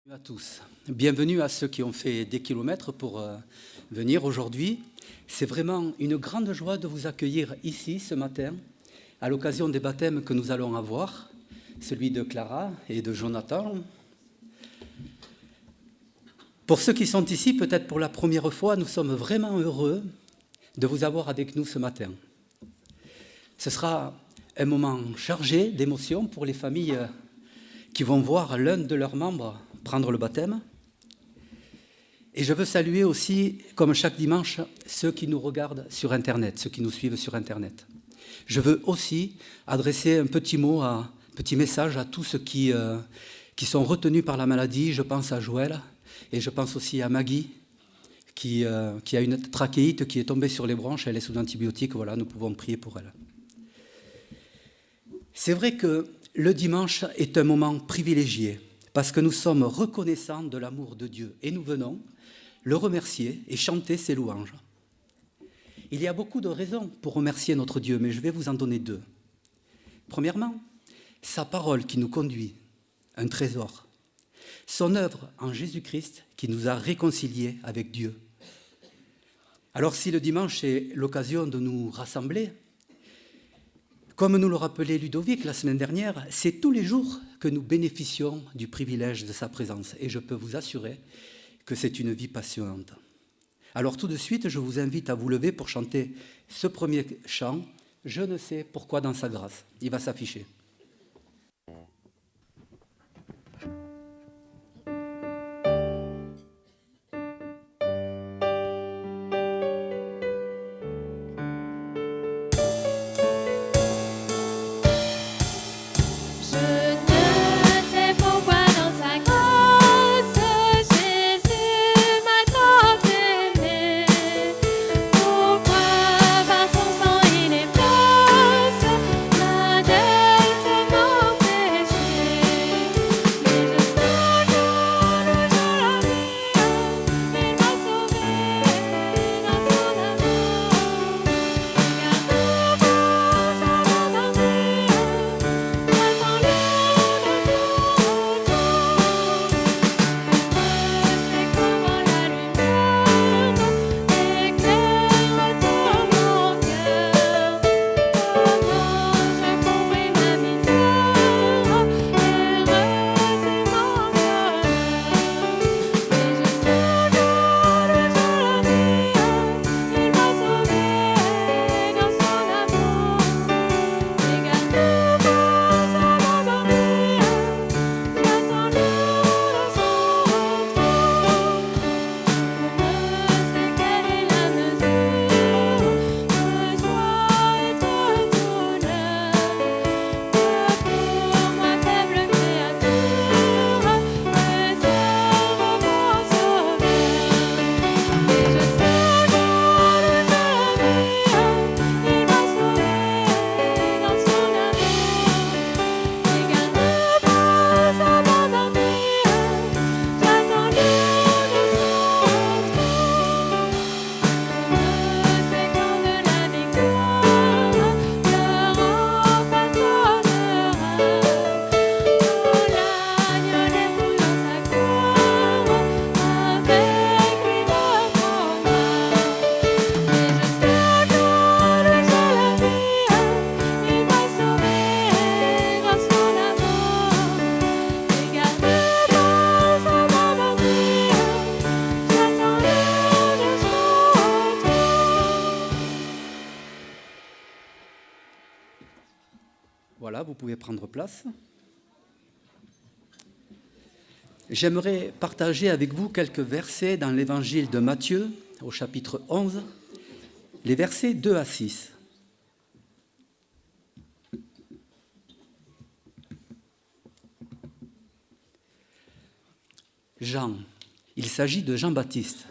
Bienvenue à tous. Bienvenue à ceux qui ont fait des kilomètres pour venir aujourd'hui. C'est vraiment une grande joie de vous accueillir ici ce matin à l'occasion des baptêmes que nous allons avoir, celui de Clara et de Jonathan. Pour ceux qui sont ici, peut-être pour la première fois, nous sommes vraiment heureux de vous avoir avec nous ce matin. Ce sera un moment chargé d'émotions pour les familles qui vont voir l'un de leurs membres prendre le baptême. Et je veux saluer aussi, comme chaque dimanche, ceux qui nous regardent sur Internet, ceux qui nous suivent sur Internet. Je veux aussi adresser un petit mot, un petit message à tous ceux qui sont retenus par la maladie. Je pense à Joël et je pense aussi à Maggie, qui a une trachéite qui est tombée sur les bronches. Elle est sous antibiotiques. Voilà, nous pouvons prier pour elle. C'est vrai que le dimanche est un moment privilégié, parce que nous sommes reconnaissants de l'amour de Dieu et nous venons le remercier et chanter ses louanges. Il y a beaucoup de raisons pour remercier notre Dieu, mais je vais vous en donner deux. Premièrement, sa parole qui nous conduit, un trésor. Son œuvre en Jésus-Christ qui nous a réconciliés avec Dieu. Alors si le dimanche est l'occasion de nous rassembler, comme nous le rappelait Ludovic la semaine dernière, c'est tous les jours que nous bénéficions du privilège de sa présence. Et je peux vous assurer que c'est une vie passionnante. Alors tout de suite, je vous invite à vous lever pour chanter ce premier chant, « Je ne sais pourquoi dans sa grâce ». Il va s'afficher. Voilà, vous pouvez prendre place. J'aimerais partager avec vous quelques versets dans l'évangile de Matthieu, au chapitre 11, les versets 2 à 6. Jean, il s'agit de Jean-Baptiste.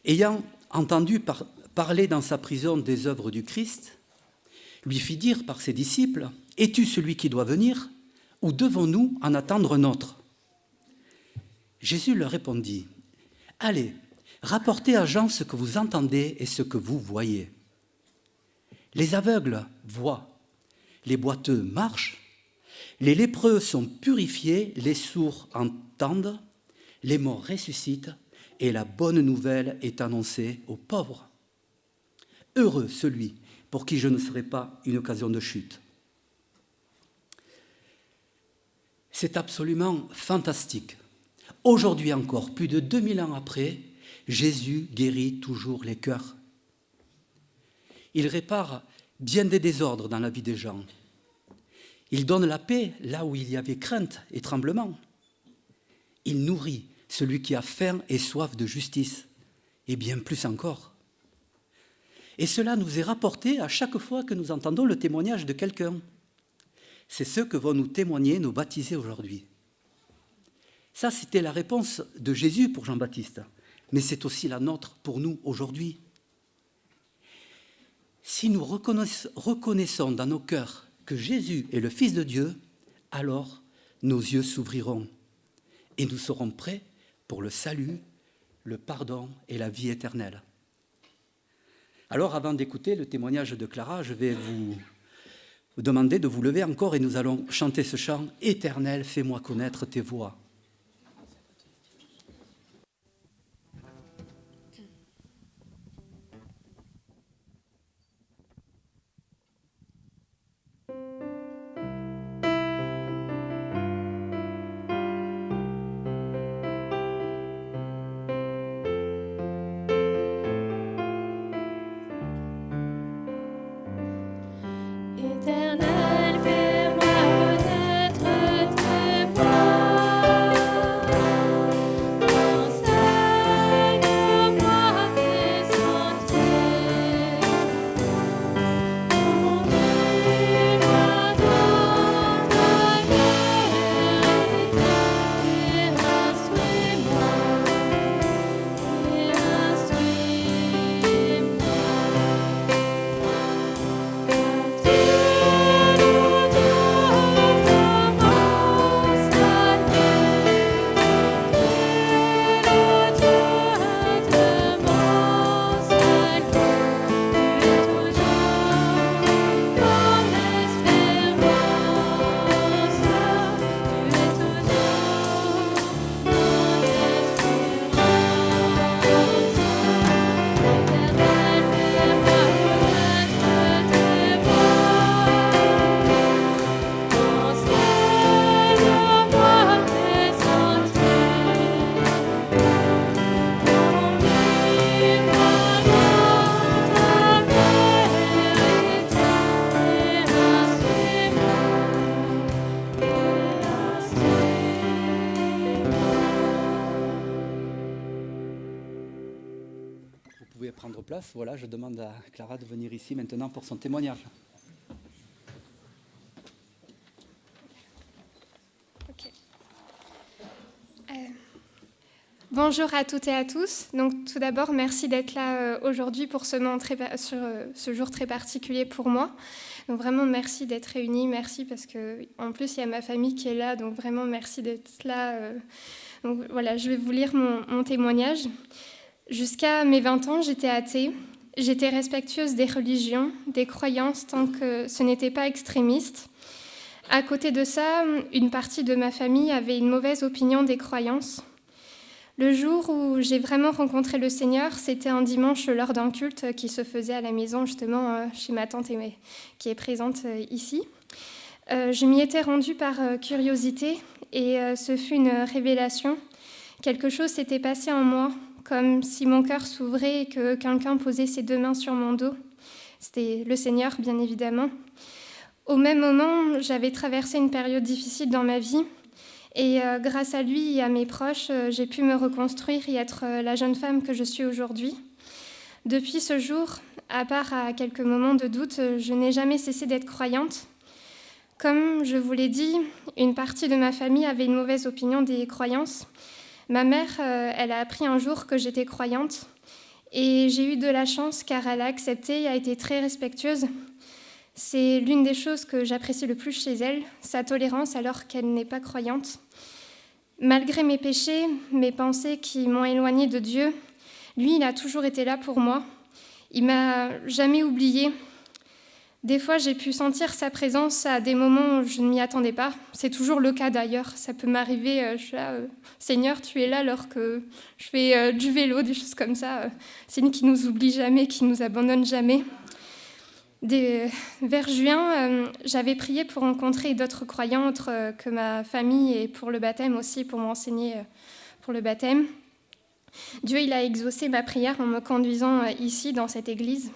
Ayant entendu parler dans sa prison des œuvres du Christ, lui fit dire par ses disciples, « Es-tu celui qui doit venir, ou devons-nous en attendre un autre ?» Jésus leur répondit, « Allez, rapportez à Jean ce que vous entendez et ce que vous voyez. Les aveugles voient, les boiteux marchent, Les lépreux sont purifiés, les sourds entendent, les morts ressuscitent et la bonne nouvelle est annoncée aux pauvres. Heureux celui pour qui je ne serai pas une occasion de chute. C'est absolument fantastique. Aujourd'hui encore, plus de 2000 ans après, Jésus guérit toujours les cœurs. Il répare bien des désordres dans la vie des gens. Il donne la paix là où il y avait crainte et tremblement. Il nourrit celui qui a faim et soif de justice, et bien plus encore. Et cela nous est rapporté à chaque fois que nous entendons le témoignage de quelqu'un. C'est ce que vont nous témoigner nos baptisés aujourd'hui. Ça, c'était la réponse de Jésus pour Jean-Baptiste, mais c'est aussi la nôtre pour nous aujourd'hui. Si nous reconnaissons dans nos cœurs que Jésus est le Fils de Dieu, alors nos yeux s'ouvriront et nous serons prêts pour le salut, le pardon et la vie éternelle. Alors, avant d'écouter le témoignage de Clara, je vais vous demander de vous lever encore et nous allons chanter ce chant « Éternel, fais-moi connaître tes voies ». Éternel, fais-moi connaître tes voies. Enseigne-moi tes sentiers. Conduis-moi dans ta vérité. Instruis-moi. Vous pouvez prendre place. Voilà, je demande à Clara de venir ici maintenant pour son témoignage. Okay. Bonjour à toutes et à tous. Donc, tout d'abord, merci d'être là aujourd'hui pour ce jour très particulier pour moi. Donc, vraiment, merci d'être réunis. Merci parce qu'en plus, il y a ma famille qui est là. Donc, vraiment, merci d'être là. Donc, voilà, je vais vous lire mon témoignage. Jusqu'à mes 20 ans, j'étais athée. J'étais respectueuse des religions, des croyances, tant que ce n'était pas extrémiste. À côté de ça, une partie de ma famille avait une mauvaise opinion des croyances. Le jour où j'ai vraiment rencontré le Seigneur, c'était un dimanche lors d'un culte qui se faisait à la maison, justement, chez ma tante qui est présente ici. Je m'y étais rendue par curiosité et ce fut une révélation. Quelque chose s'était passé en moi, comme si mon cœur s'ouvrait et que quelqu'un posait ses deux mains sur mon dos. C'était le Seigneur, bien évidemment. Au même moment, j'avais traversé une période difficile dans ma vie et grâce à lui et à mes proches, j'ai pu me reconstruire et être la jeune femme que je suis aujourd'hui. Depuis ce jour, à part à quelques moments de doute, je n'ai jamais cessé d'être croyante. Comme je vous l'ai dit, une partie de ma famille avait une mauvaise opinion des croyances. Ma mère, elle a appris un jour que j'étais croyante et j'ai eu de la chance car elle a accepté et a été très respectueuse. C'est l'une des choses que j'apprécie le plus chez elle, sa tolérance alors qu'elle n'est pas croyante. Malgré mes péchés, mes pensées qui m'ont éloignée de Dieu, lui, il a toujours été là pour moi. Il m'a jamais oubliée. Des fois, j'ai pu sentir sa présence à des moments où je ne m'y attendais pas. C'est toujours le cas d'ailleurs. Ça peut m'arriver, je suis là, Seigneur, tu es là alors que je fais du vélo, des choses comme ça. C'est lui qui nous oublie jamais, qui nous abandonne jamais. Vers juin, j'avais prié pour rencontrer d'autres croyants autres que ma famille et pour le baptême aussi, pour m'enseigner pour le baptême. Dieu, il a exaucé ma prière en me conduisant ici, dans cette église.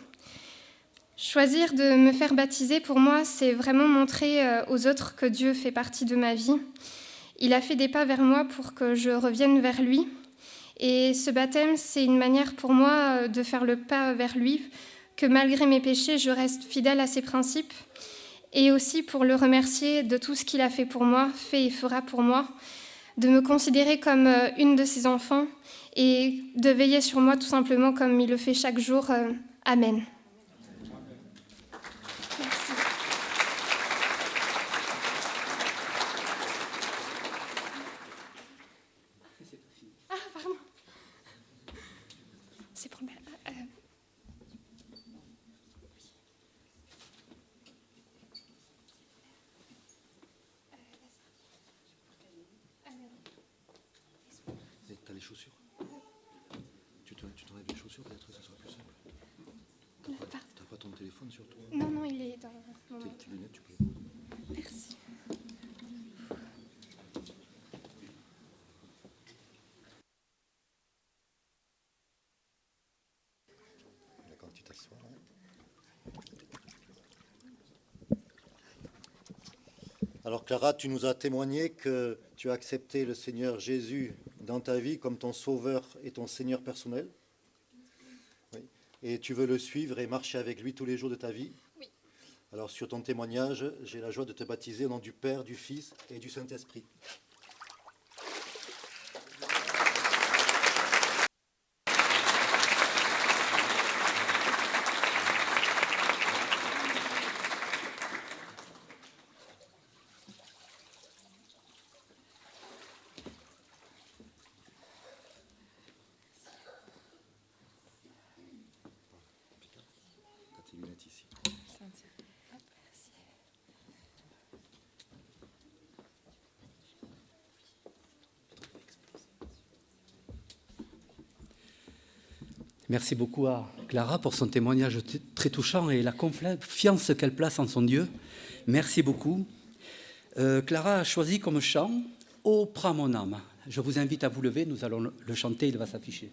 Choisir de me faire baptiser, pour moi, c'est vraiment montrer aux autres que Dieu fait partie de ma vie. Il a fait des pas vers moi pour que je revienne vers lui. Et ce baptême, c'est une manière pour moi de faire le pas vers lui, que malgré mes péchés, je reste fidèle à ses principes. Et aussi pour le remercier de tout ce qu'il a fait pour moi, fait et fera pour moi, de me considérer comme une de ses enfants et de veiller sur moi tout simplement comme il le fait chaque jour. Amen. Merci. Ah, pardon. C'est pour... T'as les chaussures? Tu t'enlèves les chaussures, peut-être que ça sera plus simple. T'as pas ton téléphone sur toi? Non, non, il est dans mon Tes petites lunettes, tu peux les poser. Merci. Là, quand tu t'assois, là. Alors Clara, tu nous as témoigné que tu as accepté le Seigneur Jésus dans ta vie comme ton sauveur et ton Seigneur personnel. Oui. Et tu veux le suivre et marcher avec lui tous les jours de ta vie. Oui. Alors sur ton témoignage, j'ai la joie de te baptiser au nom du Père, du Fils et du Saint-Esprit. Tes lunettes ici. Merci beaucoup à Clara pour son témoignage très touchant et la confiance qu'elle place en son Dieu. Merci beaucoup. Clara a choisi comme chant « Ô prends mon âme ». Je vous invite à vous lever, nous allons le chanter, il va s'afficher.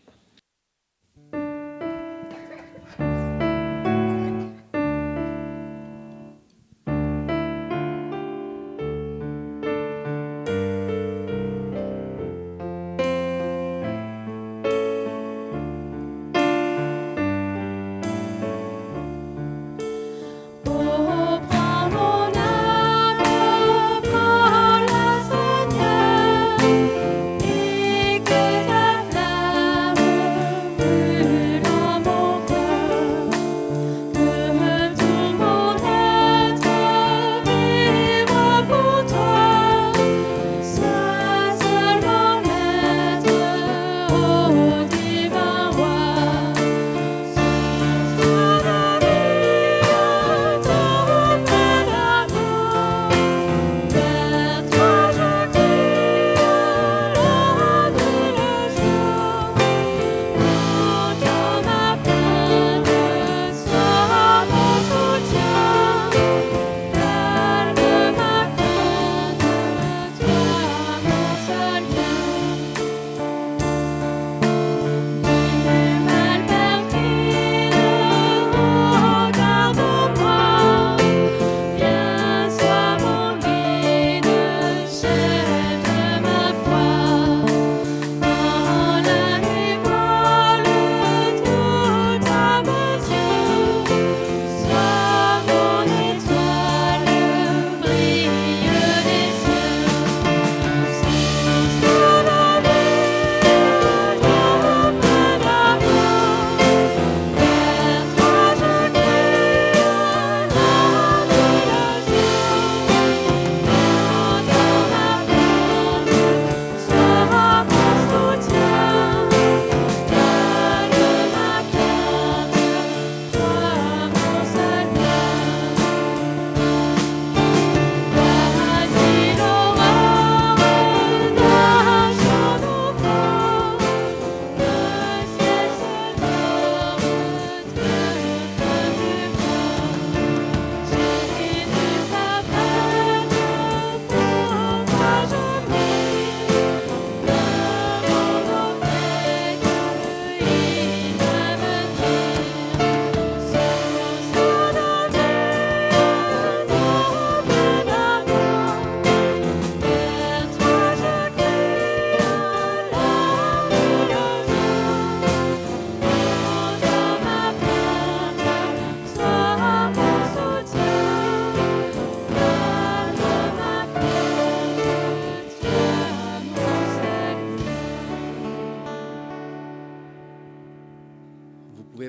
Et que ta flamme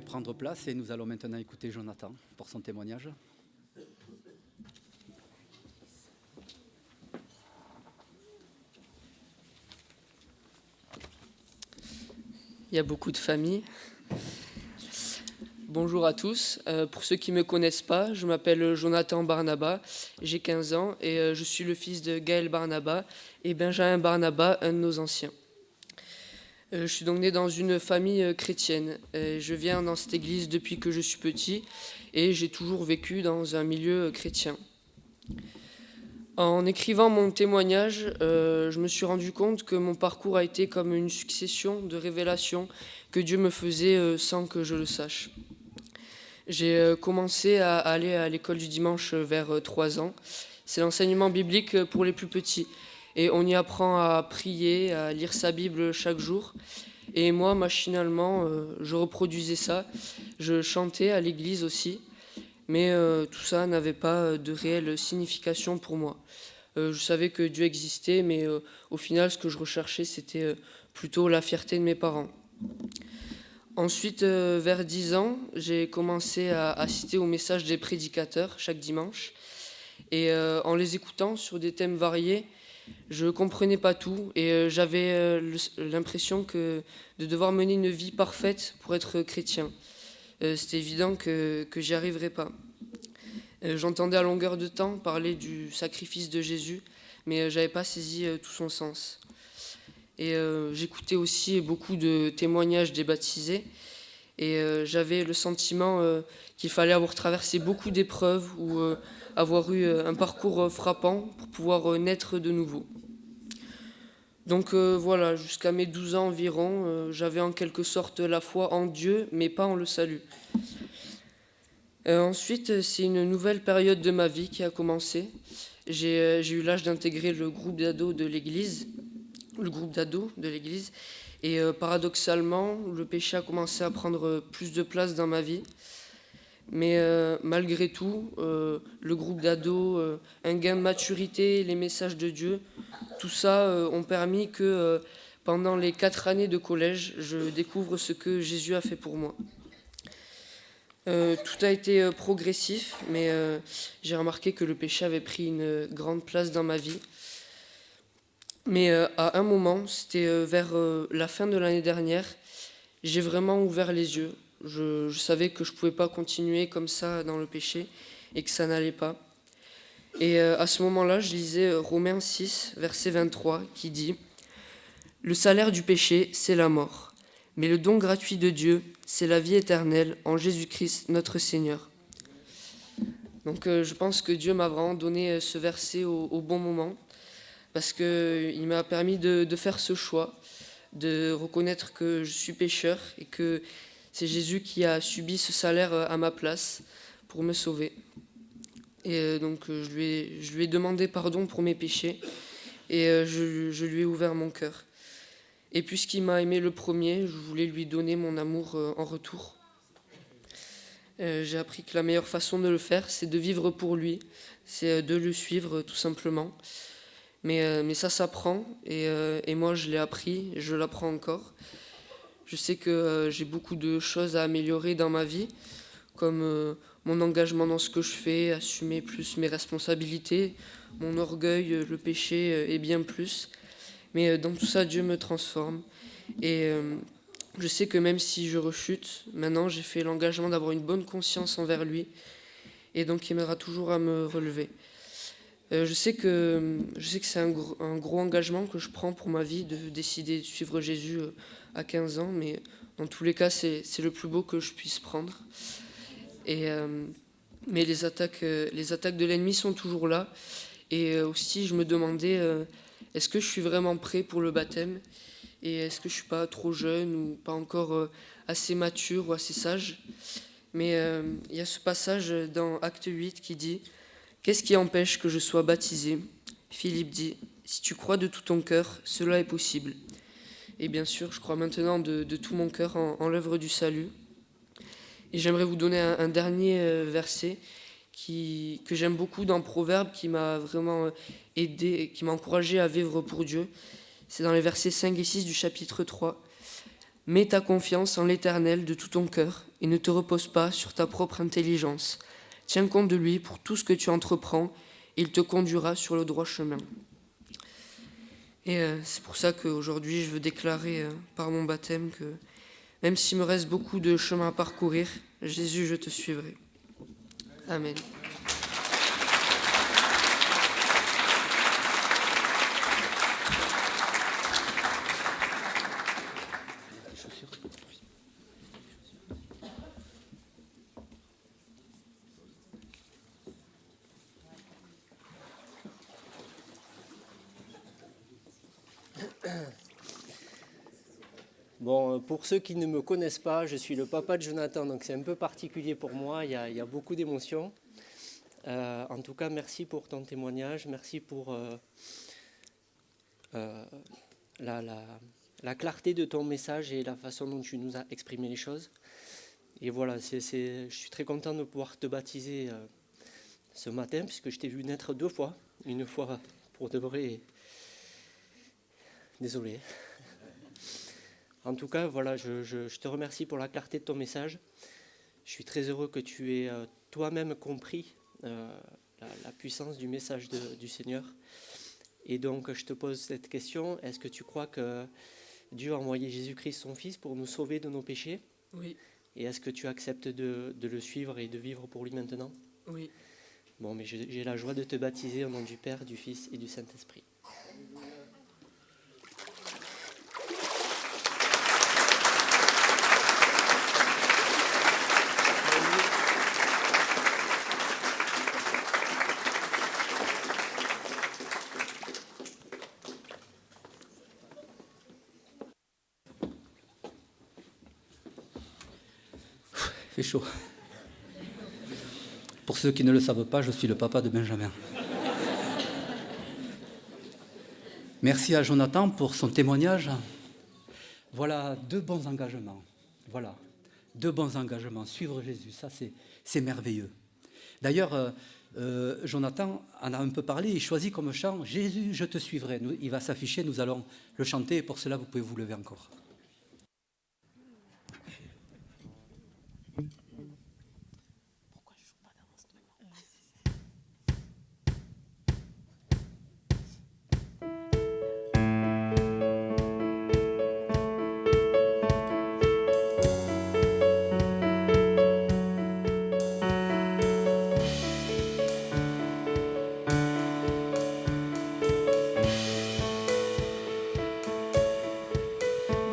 prendre place et nous allons maintenant écouter Jonathan pour son témoignage. Il y a beaucoup de familles. Bonjour à tous. Pour ceux qui ne me connaissent pas, je m'appelle Jonathan Barnaba, j'ai 15 ans et je suis le fils de Gaël Barnaba et Benjamin Barnaba, un de nos anciens. Je suis donc né dans une famille chrétienne. Je viens dans cette église depuis que je suis petit et j'ai toujours vécu dans un milieu chrétien. En écrivant mon témoignage, je me suis rendu compte que mon parcours a été comme une succession de révélations que Dieu me faisait sans que je le sache. J'ai commencé à aller à l'école du dimanche vers 3 ans. C'est l'enseignement biblique pour les plus petits. Et on y apprend à prier, à lire sa Bible chaque jour. Et moi, machinalement, je reproduisais ça. Je chantais à l'église aussi. Mais tout ça n'avait pas de réelle signification pour moi. Je savais que Dieu existait, mais au final, ce que je recherchais, c'était plutôt la fierté de mes parents. Ensuite, vers 10 ans, j'ai commencé à assister aux messages des prédicateurs chaque dimanche. Et en les écoutant sur des thèmes variés, je ne comprenais pas tout et j'avais l'impression de devoir mener une vie parfaite pour être chrétien. C'était évident que j'y arriverais pas. J'entendais à longueur de temps parler du sacrifice de Jésus, mais je n'avais pas saisi tout son sens. Et j'écoutais aussi beaucoup de témoignages des baptisés et j'avais le sentiment qu'il fallait avoir traversé beaucoup d'épreuves ou avoir eu un parcours frappant pour pouvoir naître de nouveau. Donc voilà, jusqu'à mes 12 ans environ, j'avais en quelque sorte la foi en Dieu, mais pas en le salut. Ensuite, c'est une nouvelle période de ma vie qui a commencé. J'ai eu l'âge d'intégrer le groupe d'ados de l'église, et paradoxalement, le péché a commencé à prendre plus de place dans ma vie. Mais malgré tout, le groupe d'ados, un gain de maturité, les messages de Dieu, tout ça ont permis que pendant les 4 années de collège, je découvre ce que Jésus a fait pour moi. Tout a été progressif, mais j'ai remarqué que le péché avait pris une grande place dans ma vie. Mais à un moment, c'était vers la fin de l'année dernière, j'ai vraiment ouvert les yeux. Je savais que je ne pouvais pas continuer comme ça dans le péché et que ça n'allait pas. Et à ce moment-là, je lisais Romains 6, verset 23, qui dit « Le salaire du péché, c'est la mort. Mais le don gratuit de Dieu, c'est la vie éternelle en Jésus-Christ, notre Seigneur. » Donc je pense que Dieu m'a vraiment donné ce verset au bon moment, parce qu'il m'a permis de faire ce choix, de reconnaître que je suis pécheur et que c'est Jésus qui a subi ce salaire à ma place pour me sauver. Et donc je lui ai demandé pardon pour mes péchés et je lui ai ouvert mon cœur. Et puisqu'il m'a aimé le premier, je voulais lui donner mon amour en retour. J'ai appris que la meilleure façon de le faire, c'est de vivre pour lui, c'est de le suivre tout simplement. Mais ça s'apprend et moi je l'ai appris, je l'apprends encore. Je sais que j'ai beaucoup de choses à améliorer dans ma vie, comme mon engagement dans ce que je fais, assumer plus mes responsabilités, mon orgueil, le péché et bien plus. Mais dans tout ça, Dieu me transforme. Et je sais que même si je rechute, maintenant j'ai fait l'engagement d'avoir une bonne conscience envers lui. Et donc il m'aidera toujours à me relever. Je sais que c'est un gros engagement que je prends pour ma vie, de décider de suivre Jésus à 15 ans. Mais dans tous les cas, c'est le plus beau que je puisse prendre. Mais les attaques de l'ennemi sont toujours là. Et aussi, je me demandais... est-ce que je suis vraiment prêt pour le baptême? Et est-ce que je ne suis pas trop jeune ou pas encore assez mature ou assez sage? Mais il y a ce passage dans Acte 8 qui dit « Qu'est-ce qui empêche que je sois baptisé ?» Philippe dit « Si tu crois de tout ton cœur, cela est possible. » Et bien sûr, je crois maintenant de tout mon cœur en l'œuvre du salut. Et j'aimerais vous donner un dernier verset que j'aime beaucoup dans Proverbes, qui m'a vraiment aidé, qui m'a encouragé à vivre pour Dieu. C'est dans les versets 5 et 6 du chapitre 3. « Mets ta confiance en l'Éternel de tout ton cœur et ne te repose pas sur ta propre intelligence. Tiens compte de lui pour tout ce que tu entreprends, et il te conduira sur le droit chemin. Et c'est pour ça qu'aujourd'hui, je veux déclarer par mon baptême que même s'il me reste beaucoup de chemin à parcourir, Jésus, je te suivrai. Amen. Bon, pour ceux qui ne me connaissent pas, je suis le papa de Jonathan, donc c'est un peu particulier pour moi, il y a beaucoup d'émotions. En tout cas, merci pour ton témoignage, merci pour la clarté de ton message et la façon dont tu nous as exprimé les choses. Et voilà, je suis très content de pouvoir te baptiser ce matin, puisque je t'ai vu naître 2 fois, une fois pour de vrai. Désolé. En tout cas, voilà, je te remercie pour la clarté de ton message. Je suis très heureux que tu aies toi-même compris la puissance du message du Seigneur. Et donc, je te pose cette question. Est-ce que tu crois que Dieu a envoyé Jésus-Christ, son Fils, pour nous sauver de nos péchés ? Oui. Et est-ce que tu acceptes de le suivre et de vivre pour lui maintenant ? Oui. Bon, mais j'ai la joie de te baptiser au nom du Père, du Fils et du Saint-Esprit. Il fait chaud. Pour ceux qui ne le savent pas, je suis le papa de Benjamin. Merci à Jonathan pour son témoignage. Voilà 2 bons engagements. Voilà, 2 bons engagements. Suivre Jésus, ça c'est merveilleux. D'ailleurs, Jonathan en a un peu parlé, il choisit comme chant « Jésus, je te suivrai ». Il va s'afficher, nous allons le chanter, et pour cela, vous pouvez vous lever encore.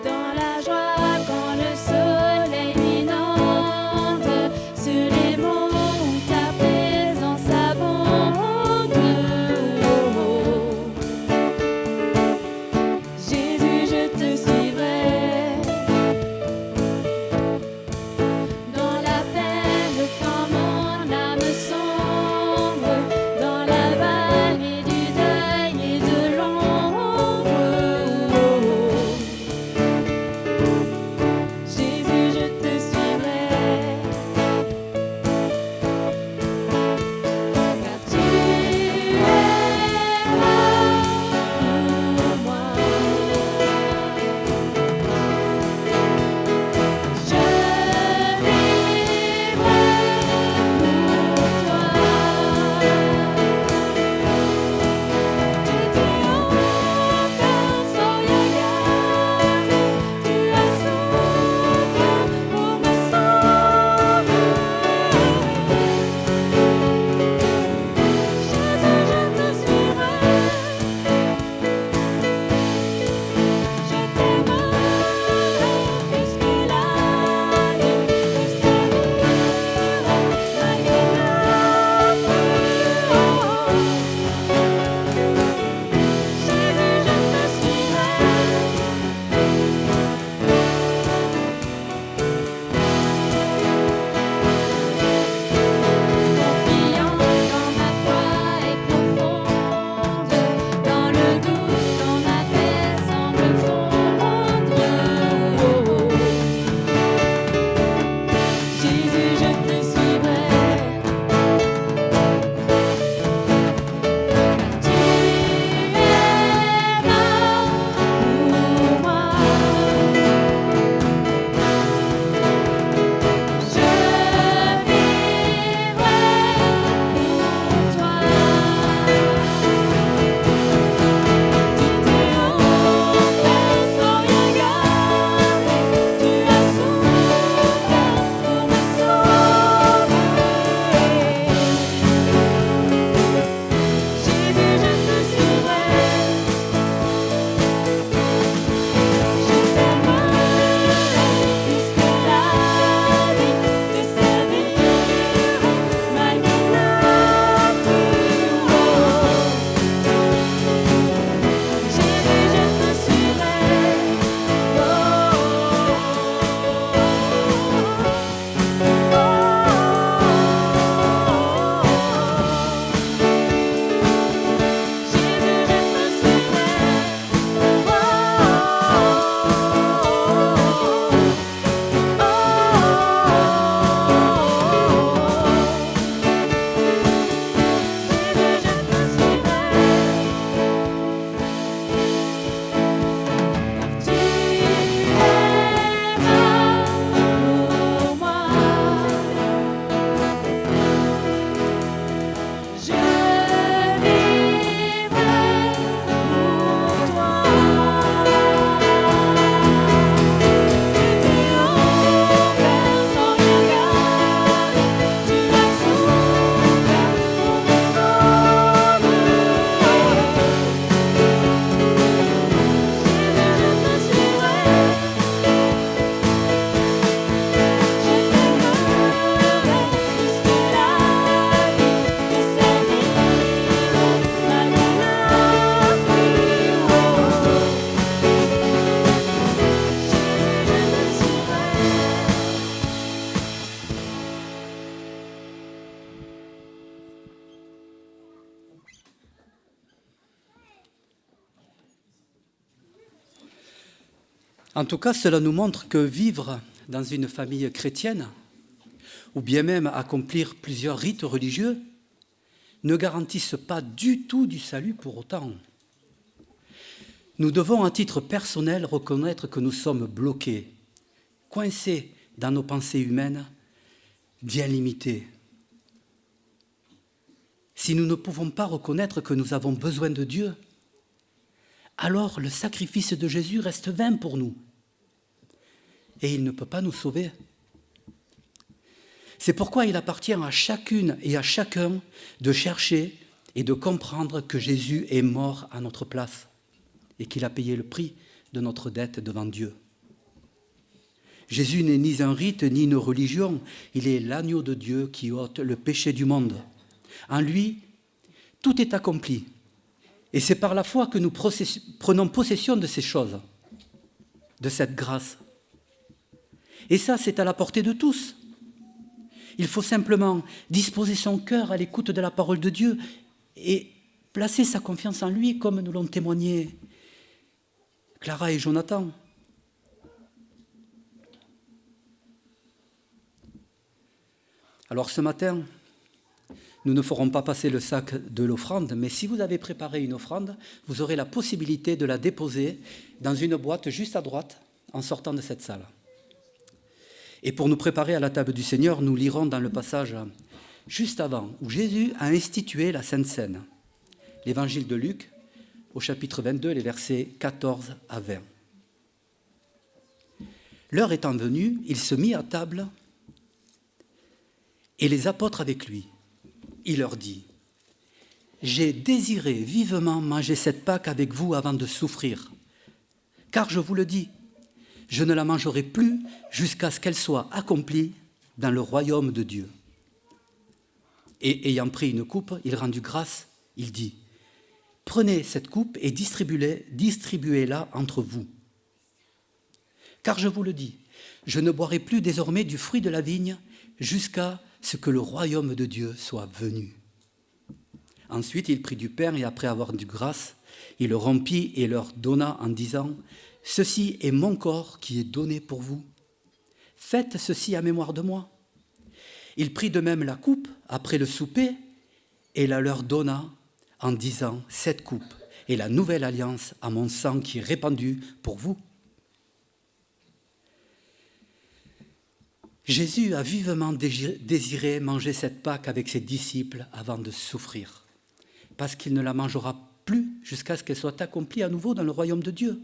Dans En tout cas, cela nous montre que vivre dans une famille chrétienne, ou bien même accomplir plusieurs rites religieux, ne garantissent pas du tout du salut pour autant. Nous devons, à titre personnel, reconnaître que nous sommes bloqués, coincés dans nos pensées humaines, bien limitées. Si nous ne pouvons pas reconnaître que nous avons besoin de Dieu, alors le sacrifice de Jésus reste vain pour nous. Et il ne peut pas nous sauver. C'est pourquoi il appartient à chacune et à chacun de chercher et de comprendre que Jésus est mort à notre place et qu'il a payé le prix de notre dette devant Dieu. Jésus n'est ni un rite ni une religion, il est l'agneau de Dieu qui ôte le péché du monde. En lui, tout est accompli. Et c'est par la foi que nous prenons possession de ces choses, de cette grâce. Et ça, c'est à la portée de tous. Il faut simplement disposer son cœur à l'écoute de la parole de Dieu et placer sa confiance en lui, comme nous l'ont témoigné Clara et Jonathan. Alors ce matin, nous ne ferons pas passer le sac de l'offrande, mais si vous avez préparé une offrande, vous aurez la possibilité de la déposer dans une boîte juste à droite en sortant de cette salle. Et pour nous préparer à la table du Seigneur, nous lirons dans le passage juste avant, où Jésus a institué la Sainte Seine, l'évangile de Luc, au chapitre 22, les versets 14 à 20. L'heure étant venue, il se mit à table et les apôtres avec lui. Il leur dit : « J'ai désiré vivement manger cette Pâque avec vous avant de souffrir, car je vous le dis, je ne la mangerai plus jusqu'à ce qu'elle soit accomplie dans le royaume de Dieu. » Et ayant pris une coupe, il rendit grâce, il dit : « Prenez cette coupe et distribuez-la entre vous. Car je vous le dis, je ne boirai plus désormais du fruit de la vigne jusqu'à ce que le royaume de Dieu soit venu. » Ensuite, il prit du pain et après avoir rendu grâce, il le rompit et leur donna en disant : « Ceci est mon corps qui est donné pour vous. Faites ceci à mémoire de moi. » Il prit de même la coupe après le souper et la leur donna en disant : « Cette coupe est la nouvelle alliance à mon sang qui est répandu pour vous. » Jésus a vivement désiré manger cette Pâque avec ses disciples avant de souffrir, parce qu'il ne la mangera plus jusqu'à ce qu'elle soit accomplie à nouveau dans le royaume de Dieu.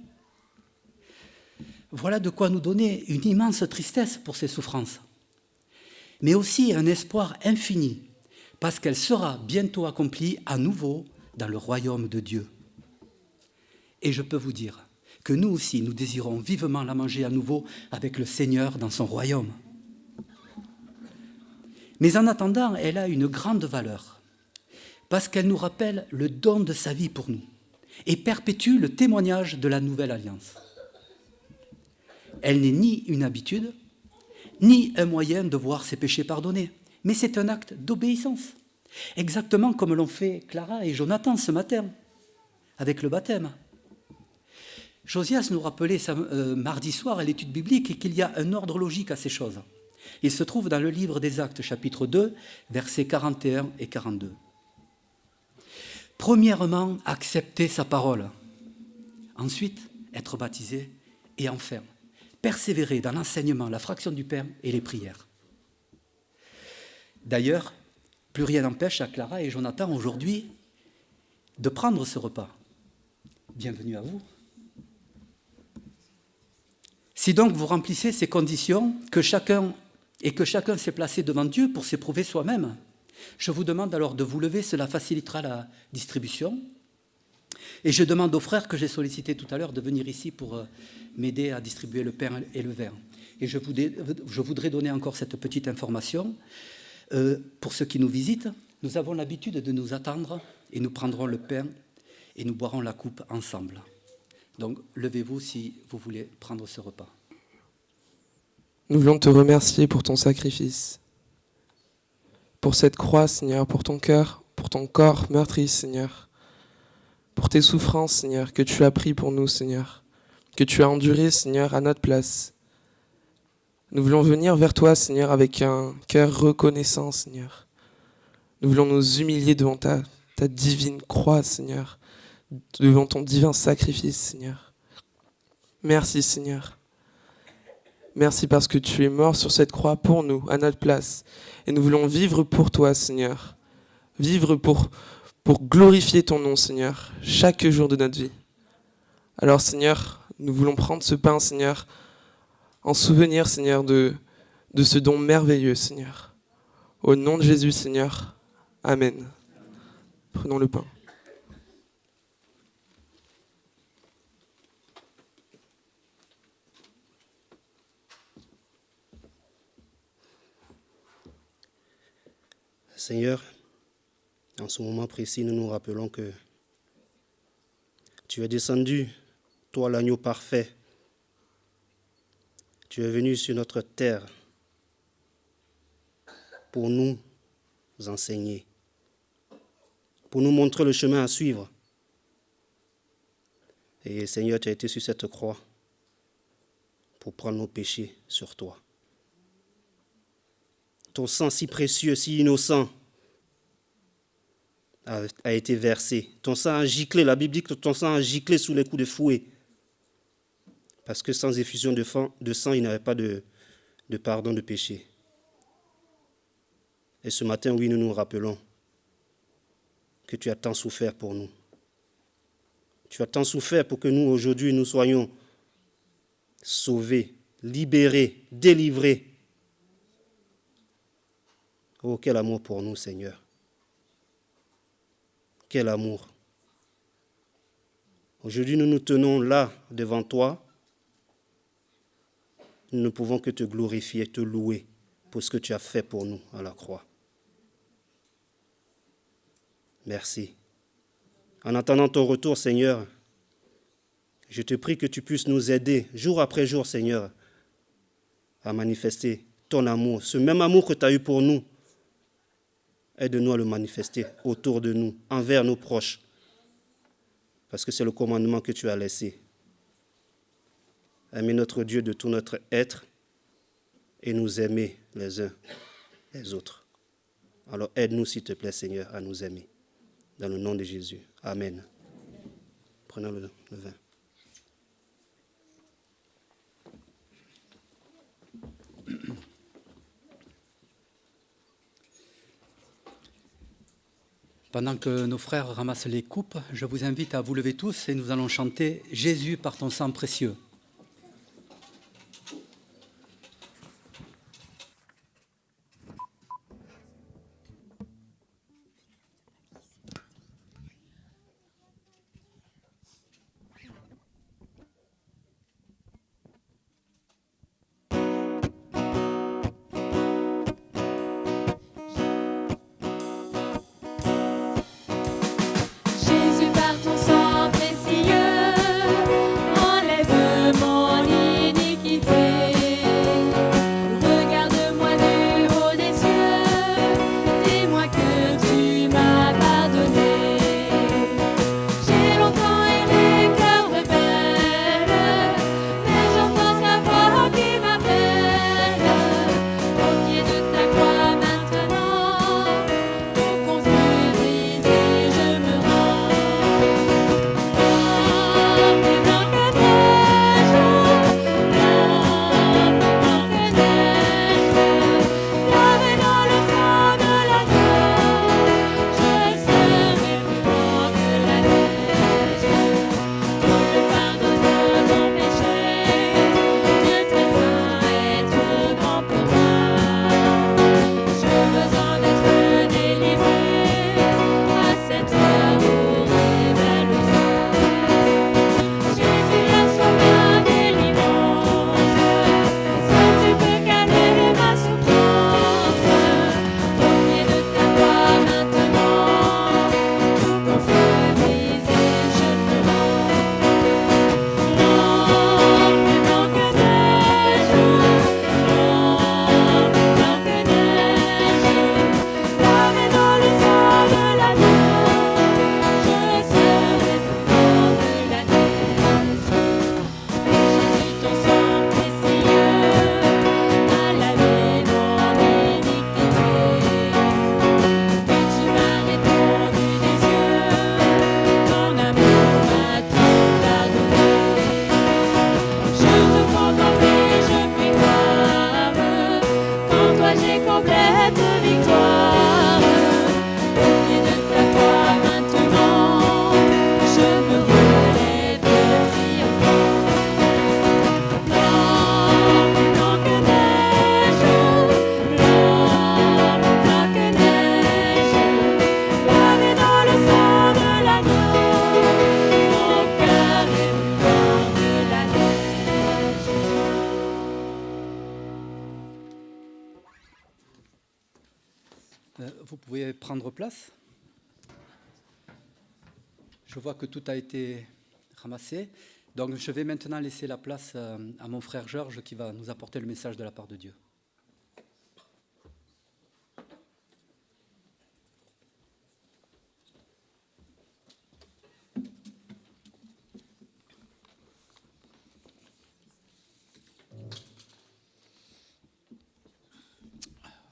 Voilà de quoi nous donner une immense tristesse pour ces souffrances, mais aussi un espoir infini, parce qu'elle sera bientôt accomplie à nouveau dans le royaume de Dieu. Et je peux vous dire que nous aussi, nous désirons vivement la manger à nouveau avec le Seigneur dans son royaume. Mais en attendant, elle a une grande valeur, parce qu'elle nous rappelle le don de sa vie pour nous et perpétue le témoignage de la nouvelle alliance. Elle n'est ni une habitude, ni un moyen de voir ses péchés pardonnés, mais c'est un acte d'obéissance, exactement comme l'ont fait Clara et Jonathan ce matin, avec le baptême. Josias nous rappelait mardi soir à l'étude biblique qu'il y a un ordre logique à ces choses. Il se trouve dans le livre des Actes, chapitre 2, versets 41 et 42. Premièrement, accepter sa parole. Ensuite, être baptisé. Et enfin, persévérer dans l'enseignement, la fraction du pain et les prières. D'ailleurs, plus rien n'empêche à Clara et Jonathan aujourd'hui de prendre ce repas. Bienvenue à vous. Si donc vous remplissez ces conditions que chacun s'est placé devant Dieu pour s'éprouver soi-même, je vous demande alors de vous lever, cela facilitera la distribution. Et je demande aux frères que j'ai sollicités tout à l'heure de venir ici pour m'aider à distribuer le pain et le vin. Et je voudrais donner encore cette petite information. Pour ceux qui nous visitent, nous avons l'habitude de nous attendre et nous prendrons le pain et nous boirons la coupe ensemble. Donc, levez-vous si vous voulez prendre ce repas. Nous voulons te remercier pour ton sacrifice, pour cette croix, Seigneur, pour ton cœur, pour ton corps meurtri, Seigneur, pour tes souffrances, Seigneur, que tu as pris pour nous, Seigneur, que tu as enduré, Seigneur, à notre place. Nous voulons venir vers toi, Seigneur, avec un cœur reconnaissant, Seigneur. Nous voulons nous humilier devant ta divine croix, Seigneur, devant ton divin sacrifice, Seigneur. Merci, Seigneur. Merci parce que tu es mort sur cette croix pour nous, à notre place. Et nous voulons vivre pour toi, Seigneur. Vivre pour glorifier ton nom, Seigneur, chaque jour de notre vie. Alors, Seigneur, nous voulons prendre ce pain, Seigneur, en souvenir, Seigneur, de ce don merveilleux, Seigneur. Au nom de Jésus, Seigneur. Amen. Prenons le pain. Seigneur, en ce moment précis, nous nous rappelons que tu es descendu, toi l'agneau parfait. Tu es venu sur notre terre pour nous enseigner, pour nous montrer le chemin à suivre. Et Seigneur, tu as été sur cette croix pour prendre nos péchés sur toi. Ton sang si précieux, si innocent a été versé. Ton sang a giclé, la Bible dit que ton sang a giclé sous les coups de fouet. Parce que sans effusion de sang, il n'y avait pas de pardon de péché. Et ce matin, oui, nous nous rappelons que tu as tant souffert pour nous. Tu as tant souffert pour que nous, aujourd'hui, nous soyons sauvés, libérés, délivrés. Oh, quel amour pour nous, Seigneur. Quel amour. Aujourd'hui, nous nous tenons là, devant toi. Nous ne pouvons que te glorifier, te louer pour ce que tu as fait pour nous à la croix. Merci. En attendant ton retour, Seigneur, je te prie que tu puisses nous aider, jour après jour, Seigneur, à manifester ton amour, ce même amour que tu as eu pour nous. Aide-nous à le manifester autour de nous, envers nos proches, parce que c'est le commandement que tu as laissé. Aimer notre Dieu de tout notre être et nous aimer les uns les autres. Alors aide-nous, s'il te plaît, Seigneur, à nous aimer. Dans le nom de Jésus. Amen. Prenons le vin. Pendant que nos frères ramassent les coupes, je vous invite à vous lever tous et nous allons chanter « Jésus par ton sang précieux ». Jésus par ton sang précieux, enlève vous pouvez prendre place. Je vois que tout a été ramassé. Donc je vais maintenant laisser la place à mon frère Georges qui va nous apporter le message de la part de Dieu.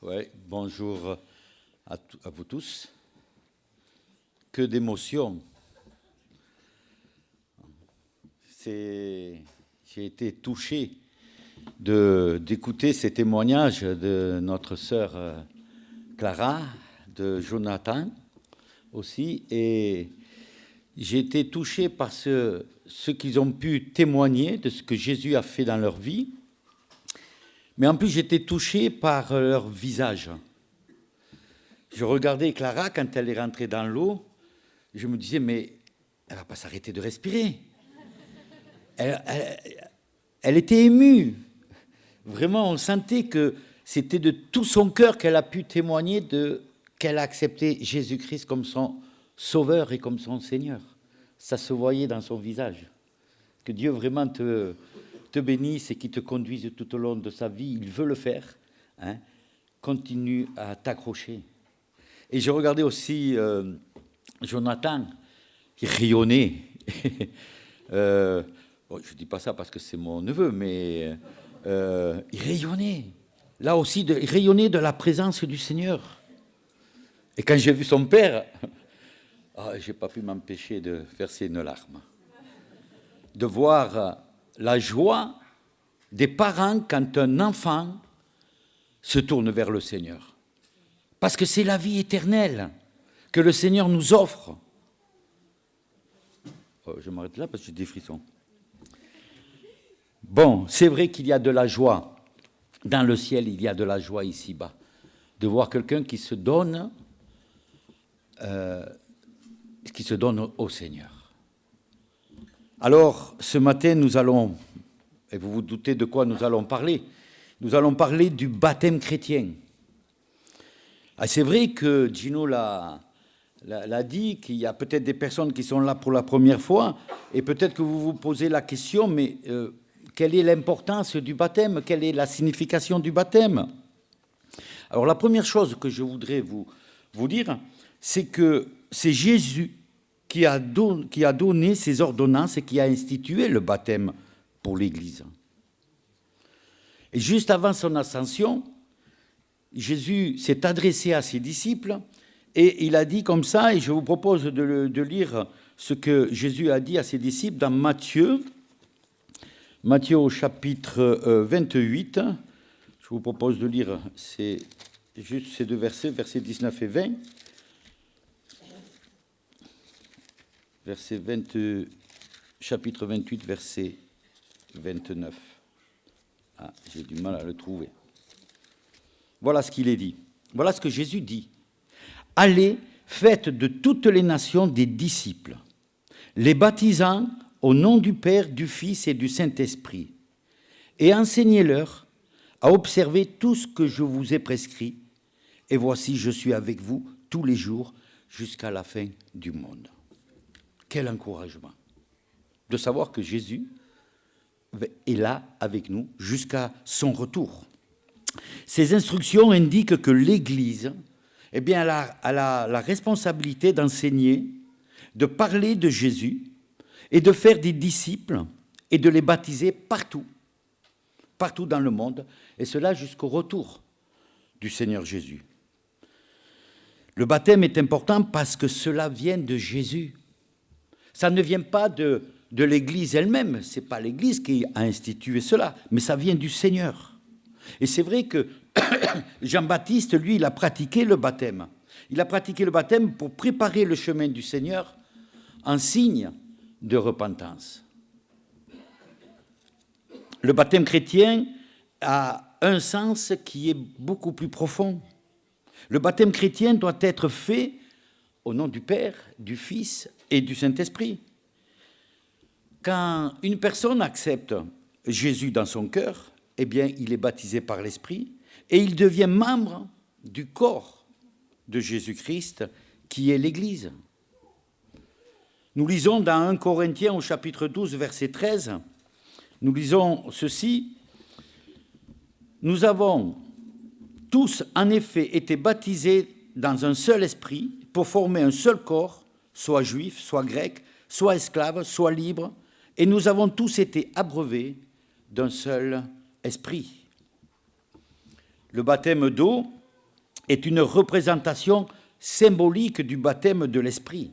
Ouais, bonjour à vous tous. Que d'émotions. J'ai été touché d'écouter ces témoignages de notre sœur Clara, de Jonathan aussi, et j'ai été touché par ce qu'ils ont pu témoigner de ce que Jésus a fait dans leur vie. Mais en plus, j'étais touché par leur visage. Je regardais Clara quand elle est rentrée dans l'eau. Je me disais, mais elle ne va pas s'arrêter de respirer. Elle était émue. Vraiment, on sentait que c'était de tout son cœur qu'elle a pu témoigner qu'elle a accepté Jésus-Christ comme son sauveur et comme son Seigneur. Ça se voyait dans son visage. Que Dieu vraiment te bénisse et qui te conduise tout au long de sa vie. Il veut le faire. Hein. Continue à t'accrocher. Et je regardais aussi Jonathan, qui rayonnait. Bon, je ne dis pas ça parce que c'est mon neveu, mais il rayonnait. Là aussi, il rayonnait de la présence du Seigneur. Et quand j'ai vu son père, je n'ai pas pu m'empêcher de verser une larme. De voir la joie des parents quand un enfant se tourne vers le Seigneur. Parce que c'est la vie éternelle que le Seigneur nous offre. Je m'arrête là parce que j'ai des frissons. Bon, c'est vrai qu'il y a de la joie. Dans le ciel, il y a de la joie ici-bas. De voir quelqu'un qui se donne au Seigneur. Alors, ce matin, nous allons, et vous vous doutez de quoi nous allons parler, nous allons parler du baptême chrétien. C'est vrai que Gino l'a dit, qu'il y a peut-être des personnes qui sont là pour la première fois, et peut-être que vous vous posez la question, mais quelle est l'importance du baptême? Quelle est la signification du baptême? Alors, la première chose que je voudrais vous dire, c'est que c'est Jésus qui a donné ses ordonnances et qui a institué le baptême pour l'Église. Et juste avant son ascension, Jésus s'est adressé à ses disciples et il a dit comme ça, et je vous propose de lire ce que Jésus a dit à ses disciples dans Matthieu au chapitre 28. Je vous propose de lire juste ces deux versets, versets 19 et 20. Chapitre 28, verset 29. J'ai du mal à le trouver. Voilà ce qu'il est dit. Voilà ce que Jésus dit. Allez, faites de toutes les nations des disciples, les baptisant au nom du Père, du Fils et du Saint-Esprit, et enseignez-leur à observer tout ce que je vous ai prescrit. Et voici, je suis avec vous tous les jours jusqu'à la fin du monde. Quel encouragement de savoir que Jésus est là avec nous jusqu'à son retour. Ces instructions indiquent que l'Église elle a la responsabilité d'enseigner, de parler de Jésus et de faire des disciples et de les baptiser partout dans le monde, et cela jusqu'au retour du Seigneur Jésus. Le baptême est important parce que cela vient de Jésus. Ça ne vient pas de l'Église elle-même, ce n'est pas l'Église qui a institué cela, mais ça vient du Seigneur. Et c'est vrai que Jean-Baptiste, lui, il a pratiqué le baptême. Il a pratiqué le baptême pour préparer le chemin du Seigneur en signe de repentance. Le baptême chrétien a un sens qui est beaucoup plus profond. Le baptême chrétien doit être fait au nom du Père, du Fils et du Saint-Esprit. Quand une personne accepte Jésus dans son cœur, eh bien, il est baptisé par l'Esprit et il devient membre du corps de Jésus-Christ, qui est l'Église. Nous lisons dans 1 Corinthiens au chapitre 12, verset 13, nous lisons ceci. « Nous avons tous en effet été baptisés dans un seul esprit pour former un seul corps, soit juif, soit grec, soit esclave, soit libre, et nous avons tous été abreuvés d'un seul esprit. » Le baptême d'eau est une représentation symbolique du baptême de l'esprit.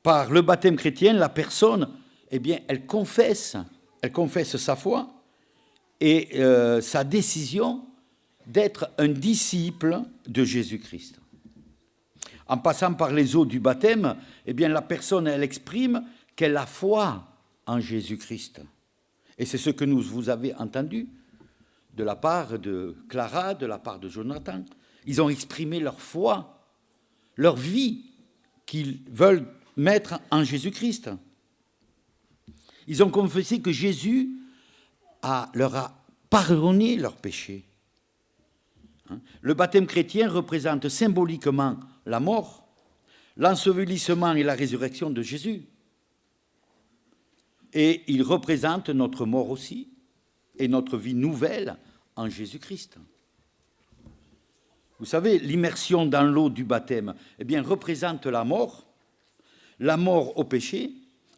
Par le baptême chrétien, la personne, eh bien, elle confesse sa foi et sa décision d'être un disciple de Jésus-Christ. En passant par les eaux du baptême, eh bien, la personne, elle exprime qu'elle a foi en Jésus-Christ. Et c'est ce que vous avez entendu de la part de Clara, de la part de Jonathan. Ils ont exprimé leur foi, leur vie qu'ils veulent mettre en Jésus-Christ. Ils ont confessé que Jésus leur a pardonné leurs péchés. Le baptême chrétien représente symboliquement la mort, l'ensevelissement et la résurrection de Jésus. Et il représente notre mort aussi et notre vie nouvelle en Jésus-Christ. Vous savez, l'immersion dans l'eau du baptême, eh bien, représente la mort au péché,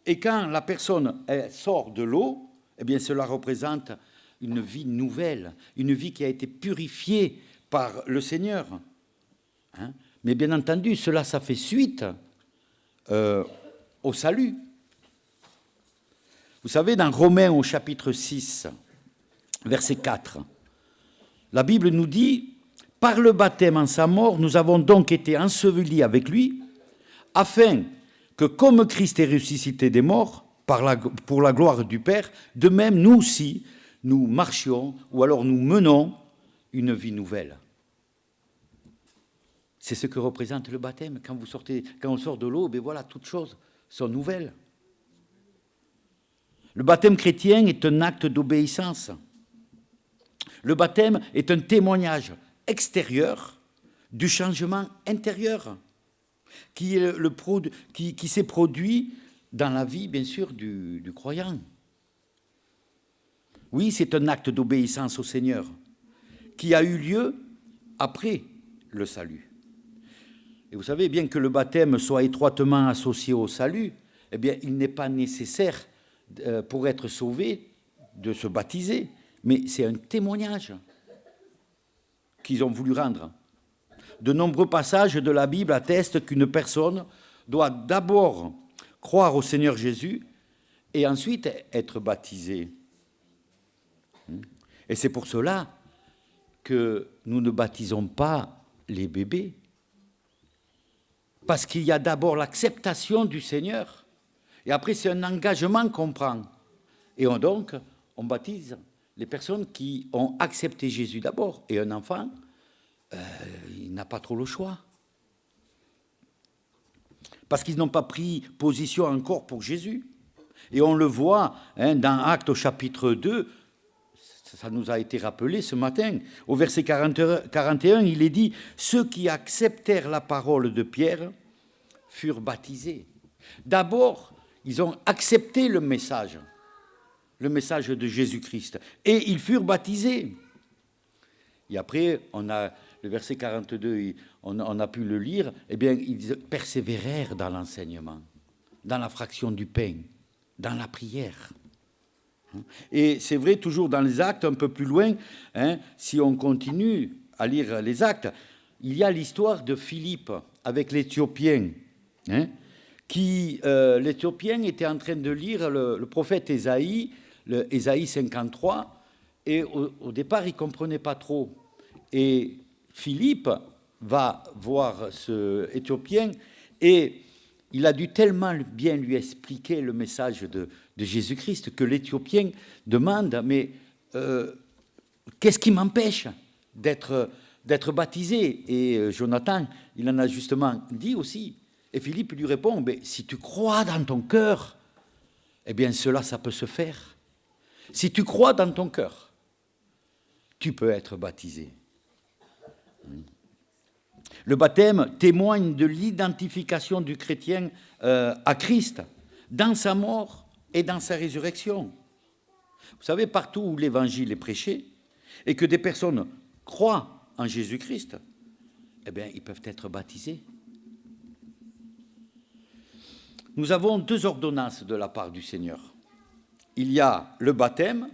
et quand la personne sort de l'eau, eh bien, cela représente une vie nouvelle, une vie qui a été purifiée par le Seigneur. Mais bien entendu, cela, ça fait suite au salut. Vous savez, dans Romains au chapitre 6, verset 4, la Bible nous dit « Par le baptême en sa mort, nous avons donc été ensevelis avec lui, afin que comme Christ est ressuscité des morts, pour la gloire du Père, de même nous aussi, nous marchions, ou alors nous menons une vie nouvelle. » C'est ce que représente le baptême. Quand on sort de l'eau, ben voilà, toutes choses sont nouvelles. Le baptême chrétien est un acte d'obéissance. Le baptême est un témoignage extérieur du changement intérieur qui s'est produit dans la vie, bien sûr, du croyant. Oui, c'est un acte d'obéissance au Seigneur qui a eu lieu après le salut. Et vous savez, bien que le baptême soit étroitement associé au salut, eh bien, il n'est pas nécessaire pour être sauvé de se baptiser, mais c'est un témoignage qu'ils ont voulu rendre. De nombreux passages de la Bible attestent qu'une personne doit d'abord croire au Seigneur Jésus et ensuite être baptisée. Et c'est pour cela que nous ne baptisons pas les bébés, parce qu'il y a d'abord l'acceptation du Seigneur, et après c'est un engagement qu'on prend. Et donc, on baptise les personnes qui ont accepté Jésus d'abord. Et un enfant, il n'a pas trop le choix. Parce qu'ils n'ont pas pris position encore pour Jésus. Et on le voit dans Actes au chapitre 2, ça nous a été rappelé ce matin. Au verset 41, il est dit « Ceux qui acceptèrent la parole de Pierre furent baptisés. » D'abord, ils ont accepté le message de Jésus-Christ, et ils furent baptisés. Et après, on a le verset 42, on a pu le lire, eh bien, ils persévérèrent dans l'enseignement, dans la fraction du pain, dans la prière. Et c'est vrai, toujours dans les Actes, un peu plus loin, si on continue à lire les Actes, il y a l'histoire de Philippe avec l'Éthiopien, l'Éthiopien était en train de lire le prophète Ésaïe, Ésaïe 53, et au départ, il ne comprenait pas trop. Et Philippe va voir ce Éthiopien, et il a dû tellement bien lui expliquer le message de Jésus-Christ que l'Éthiopien demande, mais qu'est-ce qui m'empêche d'être baptisé? Et Jonathan, il en a justement dit aussi. Et Philippe lui répond, mais si tu crois dans ton cœur, eh bien cela, ça peut se faire. Si tu crois dans ton cœur, tu peux être baptisé. Le baptême témoigne de l'identification du chrétien à Christ, dans sa mort et dans sa résurrection. Vous savez, partout où l'évangile est prêché et que des personnes croient en Jésus-Christ, eh bien, ils peuvent être baptisés. Nous avons 2 ordonnances de la part du Seigneur. Il y a le baptême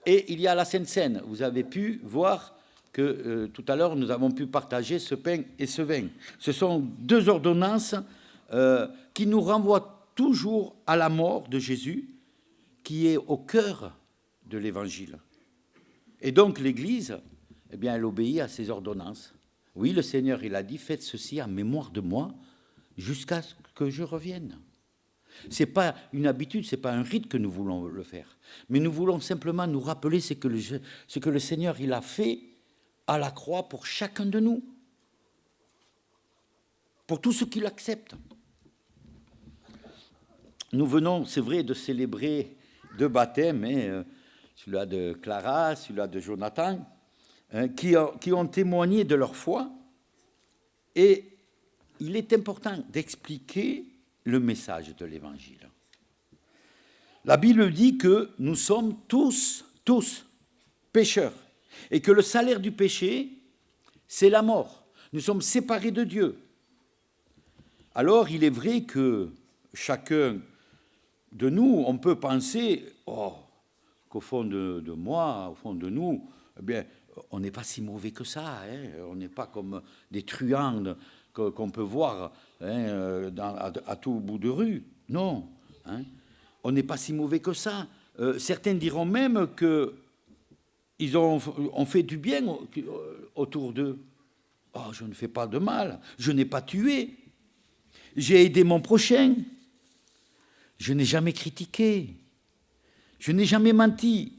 et il y a la Sainte Seine. Vous avez pu voir que tout à l'heure, nous avons pu partager ce pain et ce vin. Ce sont 2 ordonnances qui nous renvoient toujours à la mort de Jésus, qui est au cœur de l'Évangile. Et donc l'Église, eh bien, elle obéit à ces ordonnances. Oui, le Seigneur, il a dit, faites ceci en mémoire de moi jusqu'à ce que je revienne. Ce n'est pas une habitude, ce n'est pas un rite que nous voulons le faire. Mais nous voulons simplement nous rappeler ce que le Seigneur il a fait à la croix pour chacun de nous. Pour tous ceux qui l'acceptent. Nous venons, c'est vrai, de célébrer 2 baptêmes, celui-là de Clara, celui-là de Jonathan, qui ont témoigné de leur foi. Et il est important d'expliquer le message de l'Évangile. La Bible dit que nous sommes tous pécheurs, et que le salaire du péché, c'est la mort. Nous sommes séparés de Dieu. Alors, il est vrai que chacun de nous, on peut penser qu'au fond de moi, au fond de nous, eh bien, on n'est pas si mauvais que ça. On n'est pas comme des truands qu'on peut voir à tout bout de rue. Non, on n'est pas si mauvais que ça. Certains diront même qu'ils ont fait du bien autour d'eux. Oh, je ne fais pas de mal, je n'ai pas tué, j'ai aidé mon prochain, je n'ai jamais critiqué, je n'ai jamais menti.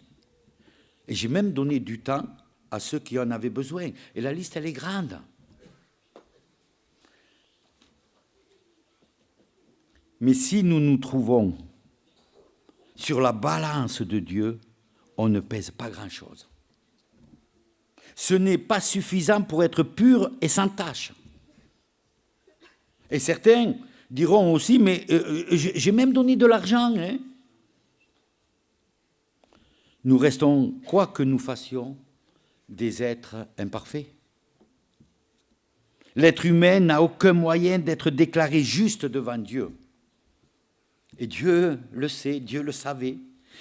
Et j'ai même donné du temps à ceux qui en avaient besoin. Et la liste, elle est grande. Mais si nous nous trouvons sur la balance de Dieu, on ne pèse pas grand-chose. Ce n'est pas suffisant pour être pur et sans tache. Et certains diront aussi, mais j'ai même donné de l'argent. Nous restons, quoi que nous fassions, des êtres imparfaits. L'être humain n'a aucun moyen d'être déclaré juste devant Dieu. Et Dieu le sait, Dieu le savait.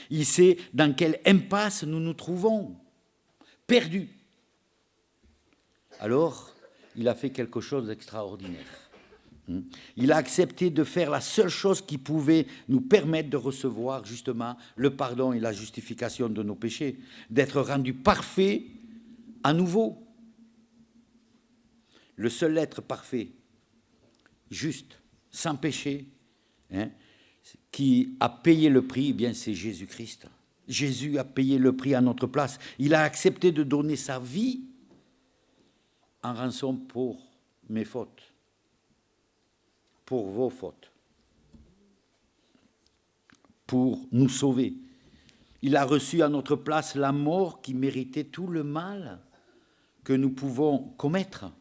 Il sait dans quelle impasse nous nous trouvons, perdus. Alors, il a fait quelque chose d'extraordinaire. Il a accepté de faire la seule chose qui pouvait nous permettre de recevoir justement le pardon et la justification de nos péchés, d'être rendus parfaits à nouveau. Le seul être parfait, juste, sans péché, qui a payé le prix, eh bien c'est Jésus-Christ. Jésus a payé le prix à notre place. Il a accepté de donner sa vie en rançon pour mes fautes, pour vos fautes, pour nous sauver. Il a reçu à notre place la mort qui méritait tout le mal que nous pouvons commettre.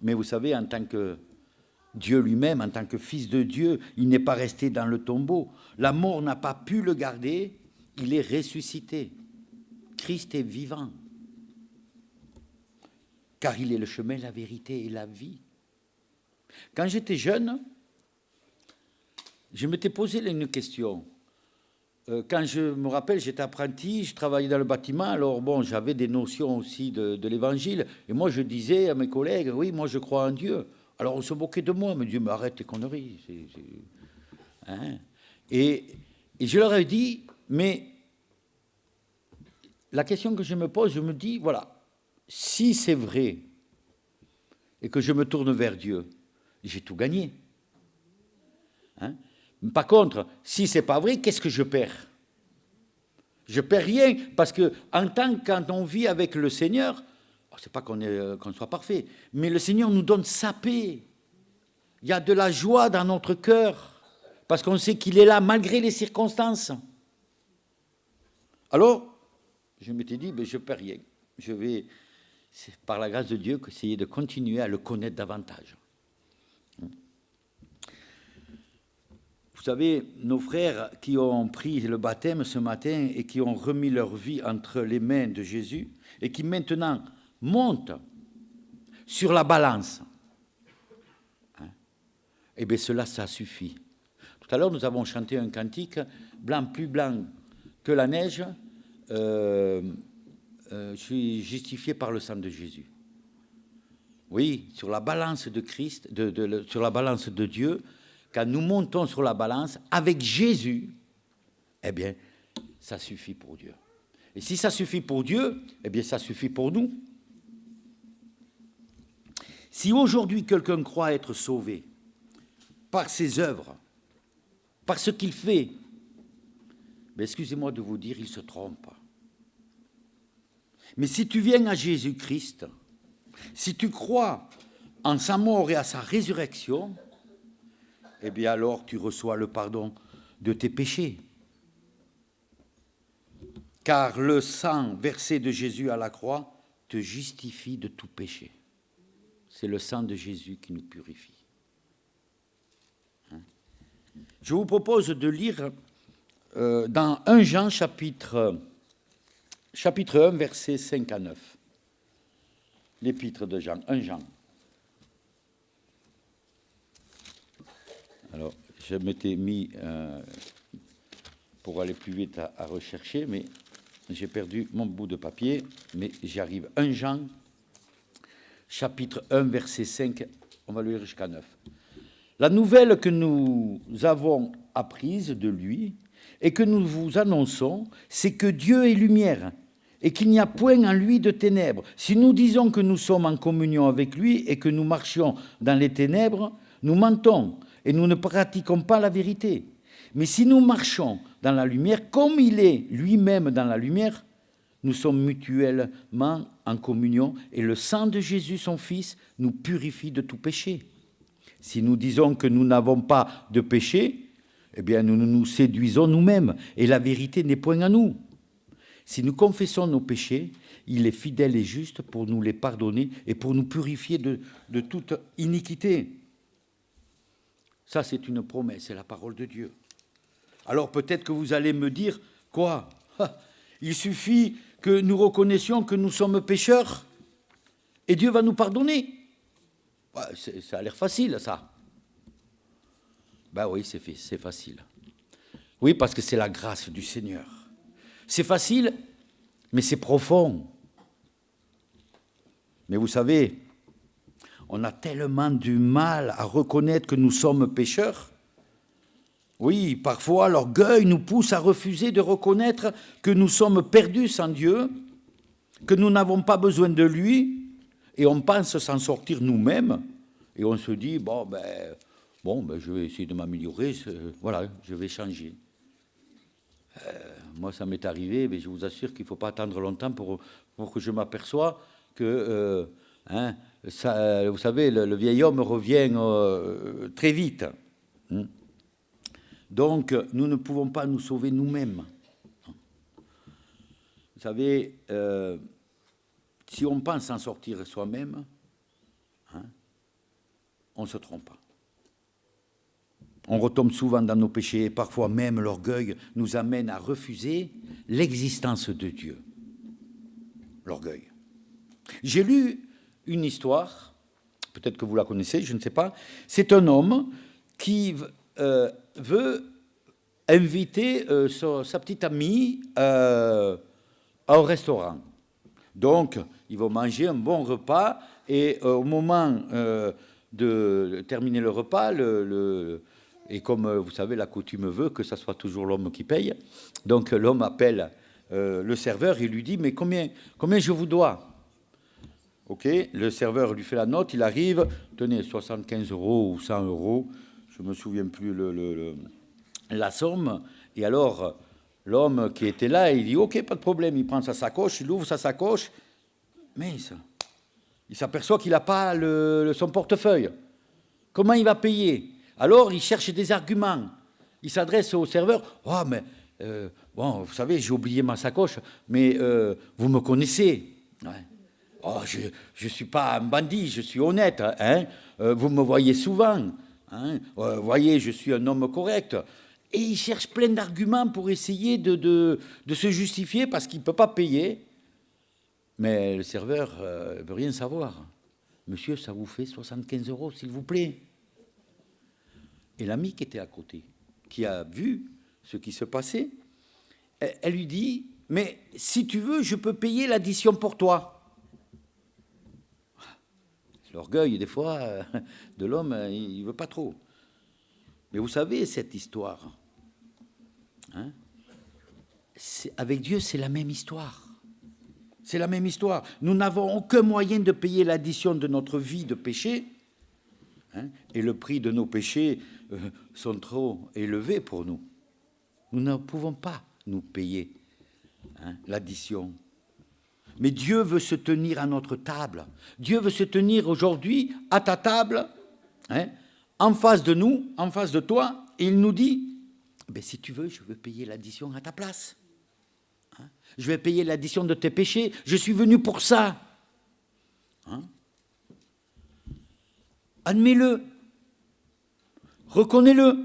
Mais vous savez, en tant que Dieu lui-même, en tant que fils de Dieu, il n'est pas resté dans le tombeau. La mort n'a pas pu le garder, il est ressuscité. Christ est vivant, car il est le chemin, la vérité et la vie. Quand j'étais jeune, je m'étais posé une question. Quand je me rappelle, j'étais apprenti, je travaillais dans le bâtiment, alors bon, j'avais des notions aussi de l'Évangile, et moi je disais à mes collègues, oui, moi je crois en Dieu. Alors on se moquait de moi, mais Dieu, mais arrête tes conneries. Et je leur ai dit, mais la question que je me pose, je me dis, voilà, si c'est vrai et que je me tourne vers Dieu, j'ai tout gagné. Par contre, si ce n'est pas vrai, qu'est-ce que je perds? Je ne perds rien, parce que quand on vit avec le Seigneur, ce n'est pas qu'on soit parfait, mais le Seigneur nous donne sa paix. Il y a de la joie dans notre cœur, parce qu'on sait qu'il est là malgré les circonstances. Alors, je m'étais dit, je ne perds rien. Je vais c'est par la grâce de Dieu qu'essayer de continuer à le connaître davantage. Vous savez, nos frères qui ont pris le baptême ce matin et qui ont remis leur vie entre les mains de Jésus et qui maintenant montent sur la balance, eh bien cela, ça suffit. Tout à l'heure, nous avons chanté un cantique, blanc plus blanc que la neige, je suis justifié par le sang de Jésus. Oui, sur la balance de Christ, sur la balance de Dieu, quand nous montons sur la balance avec Jésus, eh bien, ça suffit pour Dieu. Et si ça suffit pour Dieu, eh bien, ça suffit pour nous. Si aujourd'hui quelqu'un croit être sauvé par ses œuvres, par ce qu'il fait, ben excusez-moi de vous dire, il se trompe. Mais si tu viens à Jésus-Christ, si tu crois en sa mort et à sa résurrection, eh bien alors tu reçois le pardon de tes péchés. Car le sang versé de Jésus à la croix te justifie de tout péché. C'est le sang de Jésus qui nous purifie. Je vous propose de lire dans 1 Jean chapitre 1, versets 5 à 9. L'épître de Jean, 1 Jean. Alors, je m'étais mis, pour aller plus vite, à rechercher, mais j'ai perdu mon bout de papier, mais j'y arrive. 1 Jean, chapitre 1, verset 5, on va le lire jusqu'à 9. La nouvelle que nous avons apprise de lui et que nous vous annonçons, c'est que Dieu est lumière et qu'il n'y a point en lui de ténèbres. Si nous disons que nous sommes en communion avec lui et que nous marchions dans les ténèbres, nous mentons et nous ne pratiquons pas la vérité. Mais si nous marchons dans la lumière, comme il est lui-même dans la lumière, nous sommes mutuellement en communion et le sang de Jésus, son Fils, nous purifie de tout péché. Si nous disons que nous n'avons pas de péché, eh bien nous nous séduisons nous-mêmes et la vérité n'est point à nous. Si nous confessons nos péchés, il est fidèle et juste pour nous les pardonner et pour nous purifier de toute iniquité. Ça, c'est une promesse, c'est la parole de Dieu. Alors peut-être que vous allez me dire, quoi ? Il suffit que nous reconnaissions que nous sommes pécheurs et Dieu va nous pardonner. Ça a l'air facile, ça. Ben oui, c'est facile. Oui, parce que c'est la grâce du Seigneur. C'est facile, mais c'est profond. Mais vous savez, on a tellement du mal à reconnaître que nous sommes pécheurs. Oui, parfois l'orgueil nous pousse à refuser de reconnaître que nous sommes perdus sans Dieu, que nous n'avons pas besoin de lui, et on pense s'en sortir nous-mêmes, et on se dit, je vais essayer de m'améliorer, voilà, je vais changer. Moi, ça m'est arrivé, mais je vous assure qu'il ne faut pas attendre longtemps pour que je m'aperçoive que, vous savez, le vieil homme revient très vite. Donc, nous ne pouvons pas nous sauver nous-mêmes. Vous savez, si on pense s'en sortir soi-même, on se trompe. On retombe souvent dans nos péchés et parfois même l'orgueil nous amène à refuser l'existence de Dieu. L'orgueil. J'ai lu une histoire, peut-être que vous la connaissez, je ne sais pas. C'est un homme qui veut inviter sa petite amie à un restaurant. Donc, ils vont manger un bon repas et au moment de terminer le repas, et comme vous savez, la coutume veut que ce soit toujours l'homme qui paye, donc l'homme appelle le serveur et lui dit « Mais combien je vous dois ?» Ok, le serveur lui fait la note, il arrive, tenez, 75 € ou 100 €, je ne me souviens plus la somme, et alors l'homme qui était là, il dit « Ok, pas de problème », il prend sa sacoche, il ouvre sa sacoche, mais il s'aperçoit qu'il n'a pas son portefeuille. Comment il va payer ? Alors, il cherche des arguments. Il s'adresse au serveur. « Oh, mais, vous savez, j'ai oublié ma sacoche, mais vous me connaissez. Ouais. Oh, je ne suis pas un bandit, je suis honnête. Hein. Vous me voyez souvent. Hein. Vous voyez, je suis un homme correct. Et il cherche plein d'arguments pour essayer de se justifier parce qu'il ne peut pas payer. Mais le serveur ne veut rien savoir. Monsieur, ça vous fait 75 €, s'il vous plaît. Et l'amie qui était à côté, qui a vu ce qui se passait, elle lui dit, mais si tu veux, je peux payer l'addition pour toi. L'orgueil, des fois, de l'homme, il ne veut pas trop. Mais vous savez, cette histoire, hein, avec Dieu, c'est la même histoire. C'est la même histoire. Nous n'avons aucun moyen de payer l'addition de notre vie de péché, hein, et le prix de nos péchés sont trop élevés pour nous. Nous ne pouvons pas nous payer, hein, l'addition. Mais Dieu veut se tenir à notre table. Dieu veut se tenir aujourd'hui à ta table, hein, en face de nous, en face de toi, et il nous dit, ben, si tu veux, je veux payer l'addition à ta place. Hein, je vais payer l'addition de tes péchés. Je suis venu pour ça. Hein, admets-le. Reconnais-le.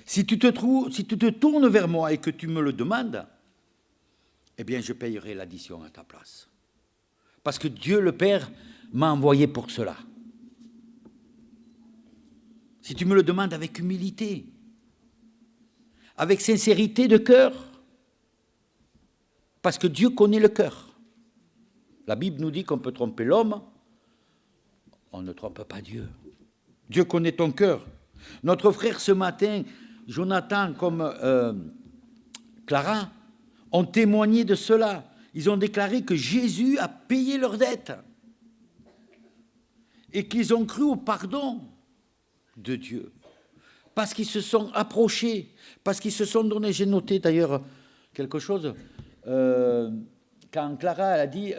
Si tu te tournes vers moi et que tu me le demandes, eh bien, je payerai l'addition à ta place. Parce que Dieu le Père m'a envoyé pour cela. Si tu me le demandes avec humilité, avec sincérité de cœur, parce que Dieu connaît le cœur. La Bible nous dit qu'on peut tromper l'homme, on ne trompe pas Dieu. Dieu connaît ton cœur. Notre frère ce matin, Jonathan comme Clara, ont témoigné de cela. Ils ont déclaré que Jésus a payé leurs dettes et qu'ils ont cru au pardon de Dieu parce qu'ils se sont approchés, parce qu'ils se sont donnés. J'ai noté d'ailleurs quelque chose quand Clara elle a dit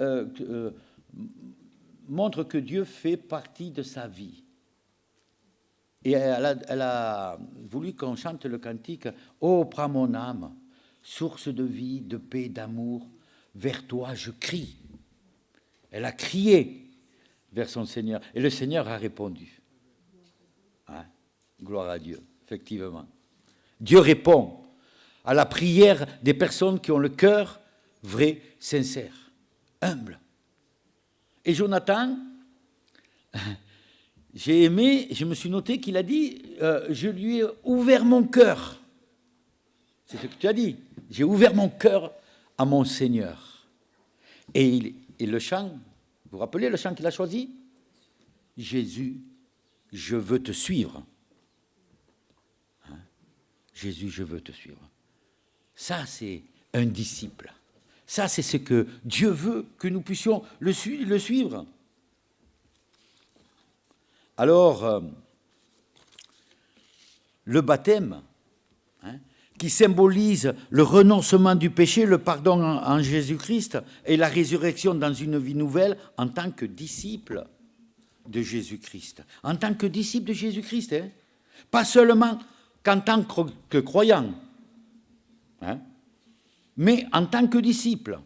montre que Dieu fait partie de sa vie. Et elle a voulu qu'on chante le cantique « Oh, prends mon âme ». Source de vie, de paix, d'amour, vers toi je crie. Elle a crié vers son Seigneur. Et le Seigneur a répondu. Hein? Gloire à Dieu, effectivement. Dieu répond à la prière des personnes qui ont le cœur vrai, sincère, humble. Et Jonathan, j'ai aimé, je me suis noté qu'il a dit je lui ai ouvert mon cœur. C'est ce que tu as dit. J'ai ouvert mon cœur à mon Seigneur. Et le chant, vous vous rappelez le chant qu'il a choisi? Jésus, je veux te suivre. Hein? Jésus, je veux te suivre. Ça, c'est un disciple. Ça, c'est ce que Dieu veut, que nous puissions le suivre. Alors, le baptême, hein, qui symbolise le renoncement du péché, le pardon en Jésus-Christ et la résurrection dans une vie nouvelle en tant que disciple de Jésus-Christ. En tant que disciple de Jésus-Christ, hein, pas seulement qu'en tant que croyant, hein, mais en tant que disciple.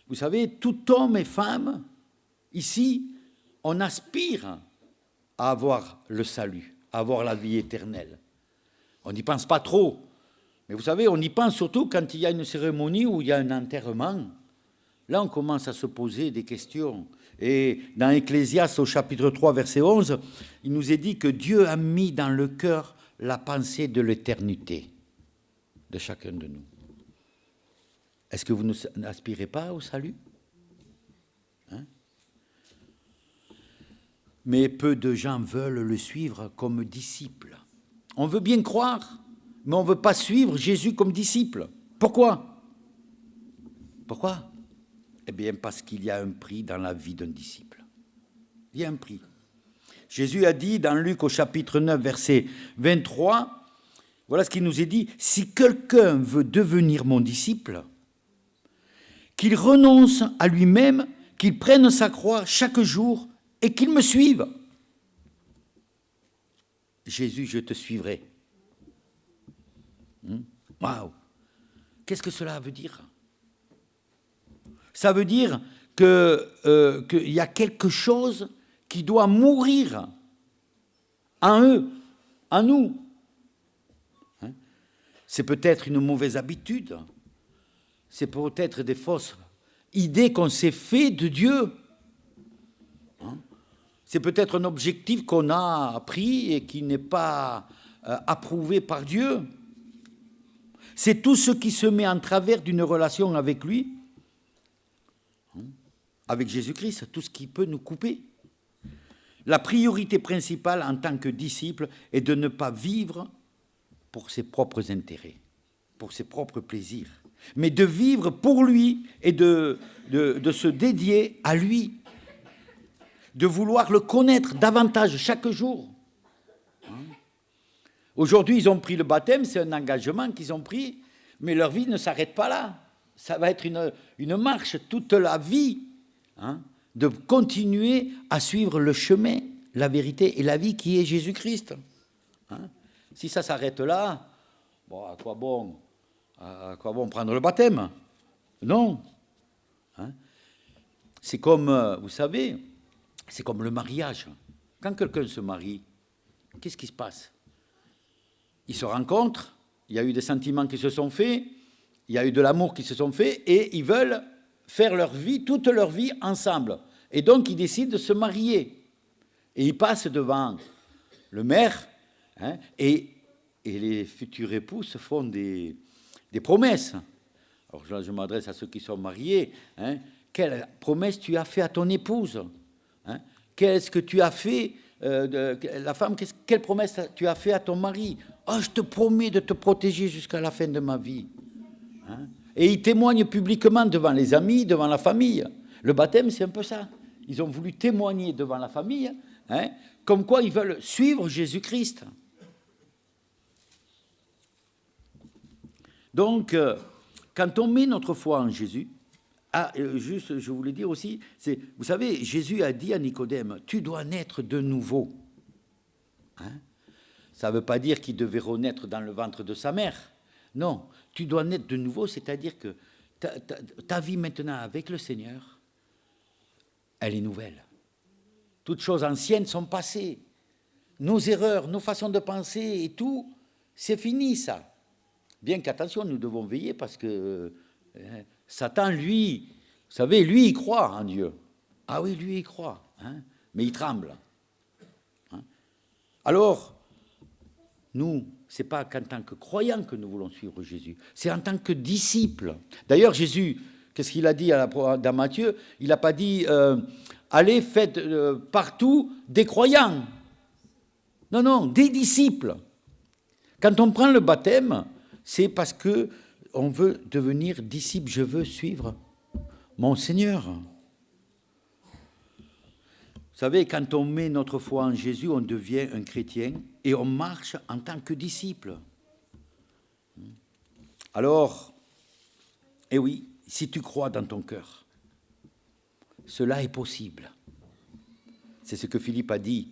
Vous savez, tout homme et femme, ici, on aspire à avoir le salut, à avoir la vie éternelle. On n'y pense pas trop. Mais vous savez, on y pense surtout quand il y a une cérémonie où il y a un enterrement. Là, on commence à se poser des questions. Et dans Ecclésiaste, au chapitre 3, verset 11, il nous est dit que Dieu a mis dans le cœur la pensée de l'éternité de chacun de nous. Est-ce que vous n'aspirez pas au salut? Hein? Mais peu de gens veulent le suivre comme disciple. On veut bien croire, mais on ne veut pas suivre Jésus comme disciple. Pourquoi? Pourquoi? Eh bien, parce qu'il y a un prix dans la vie d'un disciple. Il y a un prix. Jésus a dit dans Luc au chapitre 9, verset 23, voilà ce qu'il nous est dit, « Si quelqu'un veut devenir mon disciple, qu'il renonce à lui-même, qu'il prenne sa croix chaque jour et qu'il me suive. » Jésus, je te suivrai. Waouh! Qu'est-ce que cela veut dire? Ça veut dire qu'il y a quelque chose qui doit mourir en eux, en nous. Hein? C'est peut-être une mauvaise habitude, c'est peut-être des fausses idées qu'on s'est fait de Dieu. Hein? C'est peut-être un objectif qu'on a pris et qui n'est pas approuvé par Dieu. C'est tout ce qui se met en travers d'une relation avec lui, avec Jésus-Christ, tout ce qui peut nous couper. La priorité principale en tant que disciple est de ne pas vivre pour ses propres intérêts, pour ses propres plaisirs, mais de vivre pour lui et de se dédier à lui, de vouloir le connaître davantage chaque jour. Aujourd'hui, ils ont pris le baptême, c'est un engagement qu'ils ont pris, mais leur vie ne s'arrête pas là. Ça va être une marche toute la vie, hein, de continuer à suivre le chemin, la vérité et la vie qui est Jésus-Christ. Hein. Si ça s'arrête là, bon, à quoi bon prendre le baptême? Non. Hein. C'est comme, vous savez, c'est comme le mariage. Quand quelqu'un se marie, qu'est-ce qui se passe? Ils se rencontrent, il y a eu des sentiments qui se sont faits, il y a eu de l'amour qui se sont faits, et ils veulent faire leur vie, toute leur vie ensemble. Et donc, ils décident de se marier. Et ils passent devant le maire, hein, et les futurs époux se font des promesses. Alors là, je m'adresse à ceux qui sont mariés. Hein, quelle promesse tu as fait à ton épouse? Hein, qu'est-ce que tu as fait, la femme, quelle promesse tu as fait à ton mari? Oh, je te promets de te protéger jusqu'à la fin de ma vie. Hein? Et ils témoignent publiquement devant les amis, devant la famille. Le baptême, c'est un peu ça. Ils ont voulu témoigner devant la famille, hein, comme quoi ils veulent suivre Jésus-Christ. Donc, quand on met notre foi en Jésus, juste, je voulais dire aussi, vous savez, Jésus a dit à Nicodème, tu dois naître de nouveau. Hein? Ça ne veut pas dire qu'il devait renaître dans le ventre de sa mère. Non, tu dois naître de nouveau, c'est-à-dire que ta vie maintenant avec le Seigneur, elle est nouvelle. Toutes choses anciennes sont passées. Nos erreurs, nos façons de penser et tout, c'est fini ça. Bien qu'attention, nous devons veiller parce que Satan, lui, vous savez, lui, il croit en Dieu. Ah oui, lui, il croit, hein, mais il tremble. Hein. Alors, nous, ce n'est pas qu'en tant que croyants que nous voulons suivre Jésus, c'est en tant que disciples. D'ailleurs, Jésus, qu'est-ce qu'il a dit dans Matthieu? Il n'a pas dit allez, faites partout des croyants. Non, non, des disciples. Quand on prend le baptême, c'est parce qu'on veut devenir disciple, je veux suivre mon Seigneur. Vous savez, quand on met notre foi en Jésus, on devient un chrétien et on marche en tant que disciple. Alors, eh oui, si tu crois dans ton cœur, cela est possible. C'est ce que Philippe a dit,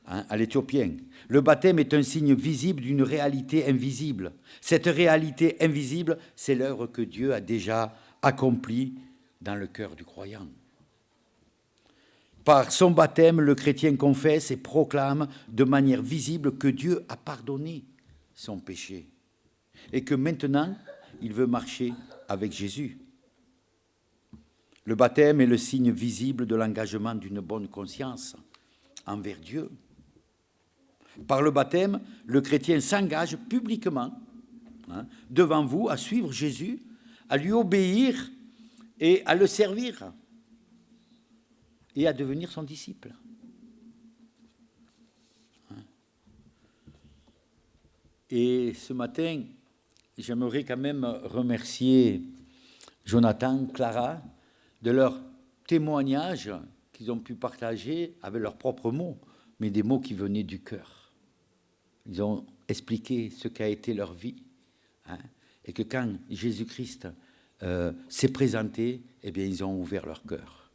hein, à l'Éthiopien. Le baptême est un signe visible d'une réalité invisible. Cette réalité invisible, c'est l'œuvre que Dieu a déjà accomplie dans le cœur du croyant. Par son baptême, le chrétien confesse et proclame de manière visible que Dieu a pardonné son péché et que maintenant, il veut marcher avec Jésus. Le baptême est le signe visible de l'engagement d'une bonne conscience envers Dieu. Par le baptême, le chrétien s'engage publiquement, hein, devant vous à suivre Jésus, à lui obéir et à le servir et à devenir son disciple. Et ce matin, j'aimerais quand même remercier Jonathan, Clara, de leur témoignage qu'ils ont pu partager avec leurs propres mots, mais des mots qui venaient du cœur. Ils ont expliqué ce qu'a été leur vie, hein, et que quand Jésus-Christ s'est présenté, eh bien, ils ont ouvert leur cœur.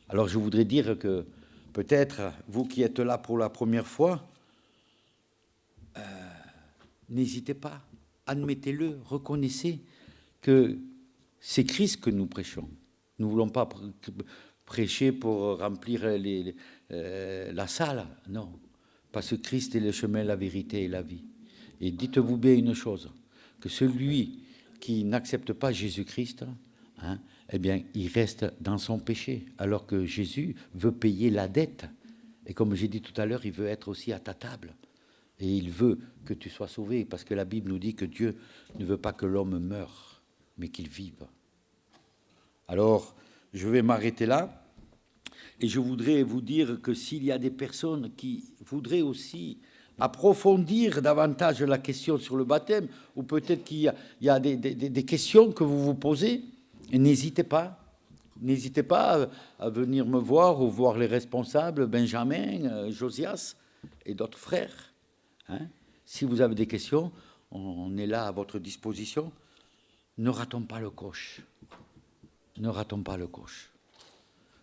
Alors je voudrais dire que peut-être, vous qui êtes là pour la première fois, n'hésitez pas, admettez-le, reconnaissez que c'est Christ que nous prêchons. Nous ne voulons pas prêcher pour remplir la salle, non. Parce que Christ est le chemin, la vérité et la vie. Et dites-vous bien une chose, que celui qui n'accepte pas Jésus-Christ, hein, eh bien, il reste dans son péché, alors que Jésus veut payer la dette. Et comme j'ai dit tout à l'heure, il veut être aussi à ta table. Et il veut que tu sois sauvé, parce que la Bible nous dit que Dieu ne veut pas que l'homme meure, mais qu'il vive. Alors, je vais m'arrêter là. Et je voudrais vous dire que s'il y a des personnes qui voudraient aussi approfondir davantage la question sur le baptême, ou peut-être qu'il y a des questions que vous vous posez, n'hésitez pas. N'hésitez pas à venir me voir ou voir les responsables, Benjamin, Josias et d'autres frères. Hein? Si vous avez des questions, on est là à votre disposition. Ne ratons pas le coche. Ne ratons pas le coche.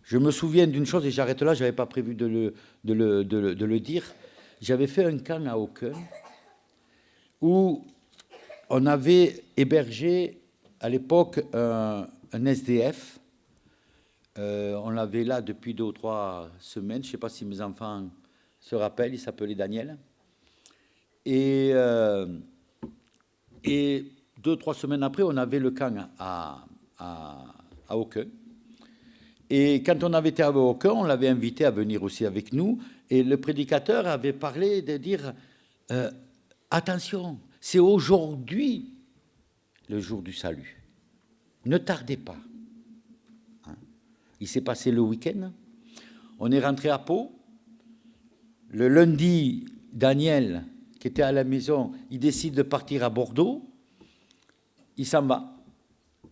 Je me souviens d'une chose, et j'arrête là, je n'avais pas prévu de le dire. J'avais fait un camp à Aucun où on avait hébergé à l'époque un SDF. On l'avait là depuis 2 ou 3 semaines. Je ne sais pas si mes enfants se rappellent, il s'appelait Daniel. Et 2 ou 3 semaines après, on avait le camp à Aucun. Et quand on avait été à Aucun, on l'avait invité à venir aussi avec nous. Et le prédicateur avait parlé de dire attention, c'est aujourd'hui le jour du salut. Ne tardez pas. Hein? Il s'est passé le week-end. On est rentré à Pau. Le lundi, Daniel, qui était à la maison, il décide de partir à Bordeaux. Il s'en va.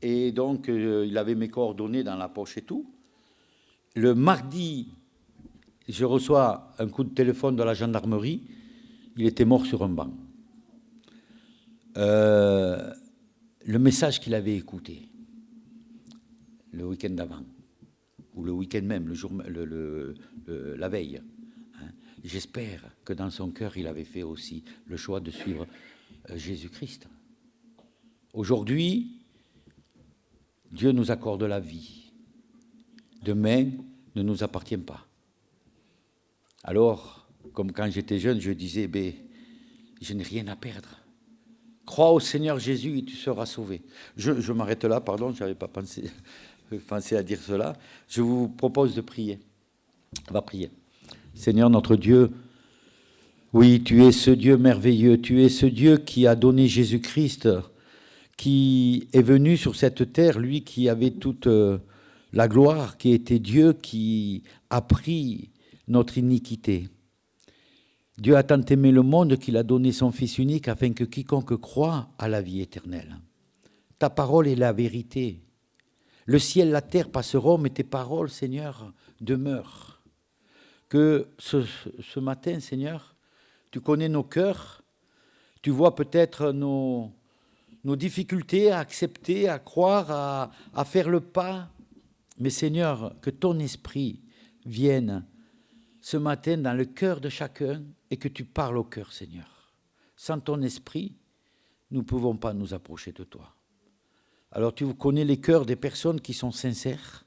Et donc, il avait mes coordonnées dans la poche et tout. Le mardi, je reçois un coup de téléphone de la gendarmerie. Il était mort sur un banc. Le message qu'il avait écouté le week-end d'avant, ou le week-end même, le jour, la veille, hein, j'espère que dans son cœur, il avait fait aussi le choix de suivre Jésus-Christ. Aujourd'hui, Dieu nous accorde la vie. Demain ne nous appartient pas. Alors, comme quand j'étais jeune, je disais, je n'ai rien à perdre. Crois au Seigneur Jésus et tu seras sauvé. Je m'arrête là, pardon, je n'avais pas pensé à dire cela. Je vous propose de prier. On va prier. Seigneur notre Dieu, oui, tu es ce Dieu merveilleux, tu es ce Dieu qui a donné Jésus-Christ, qui est venu sur cette terre, lui qui avait toute la gloire, qui était Dieu, qui a pris notre iniquité. Dieu a tant aimé le monde qu'il a donné son Fils unique afin que quiconque croit à la vie éternelle. Ta parole est la vérité. Le ciel, la terre passeront, mais tes paroles, Seigneur, demeurent. Que ce matin, Seigneur, tu connais nos cœurs, tu vois peut-être nos difficultés à accepter, à croire, à faire le pas. Mais Seigneur, que ton esprit vienne ce matin dans le cœur de chacun et que tu parles au cœur, Seigneur. Sans ton esprit, nous ne pouvons pas nous approcher de toi. Alors tu connais les cœurs des personnes qui sont sincères,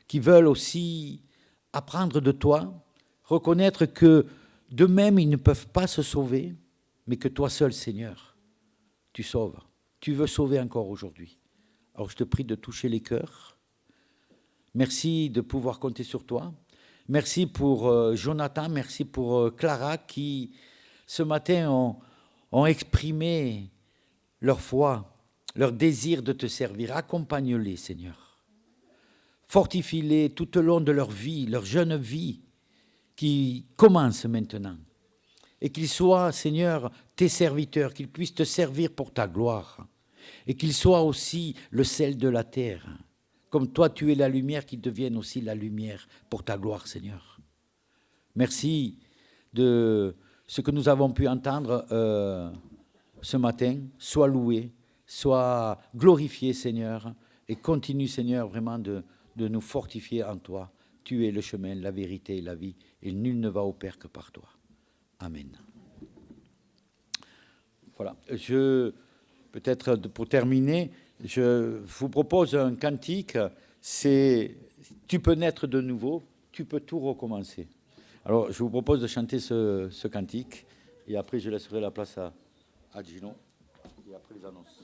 qui veulent aussi apprendre de toi, reconnaître que d'eux-mêmes ils ne peuvent pas se sauver, mais que toi seul, Seigneur, tu sauves. Tu veux sauver encore aujourd'hui. Alors je te prie de toucher les cœurs. Merci de pouvoir compter sur toi. Merci pour Jonathan, merci pour Clara qui, ce matin, ont exprimé leur foi, leur désir de te servir. Accompagne-les, Seigneur. Fortifie-les tout au long de leur vie, leur jeune vie qui commence maintenant. Et qu'ils soient, Seigneur, tes serviteurs, qu'ils puissent te servir pour ta gloire. Et qu'ils soient aussi le sel de la terre. Comme toi, tu es la lumière, qu'ils deviennent aussi la lumière pour ta gloire, Seigneur. Merci de ce que nous avons pu entendre ce matin. Sois loué, sois glorifié, Seigneur, et continue, Seigneur, vraiment de nous fortifier en toi. Tu es le chemin, la vérité et la vie, et nul ne va au Père que par toi. Amen. Voilà. Peut-être pour terminer, Je vous propose un cantique, c'est « Tu peux naître de nouveau, tu peux tout recommencer ». Alors, je vous propose de chanter ce cantique, et après je laisserai la place à Gino, et après les annonces.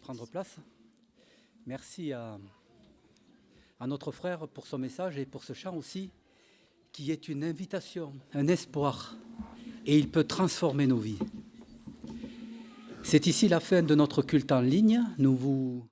Prendre place. Merci à notre frère pour son message et pour ce chant aussi, qui est une invitation, un espoir, et il peut transformer nos vies. C'est ici la fin de notre culte en ligne. Nous vous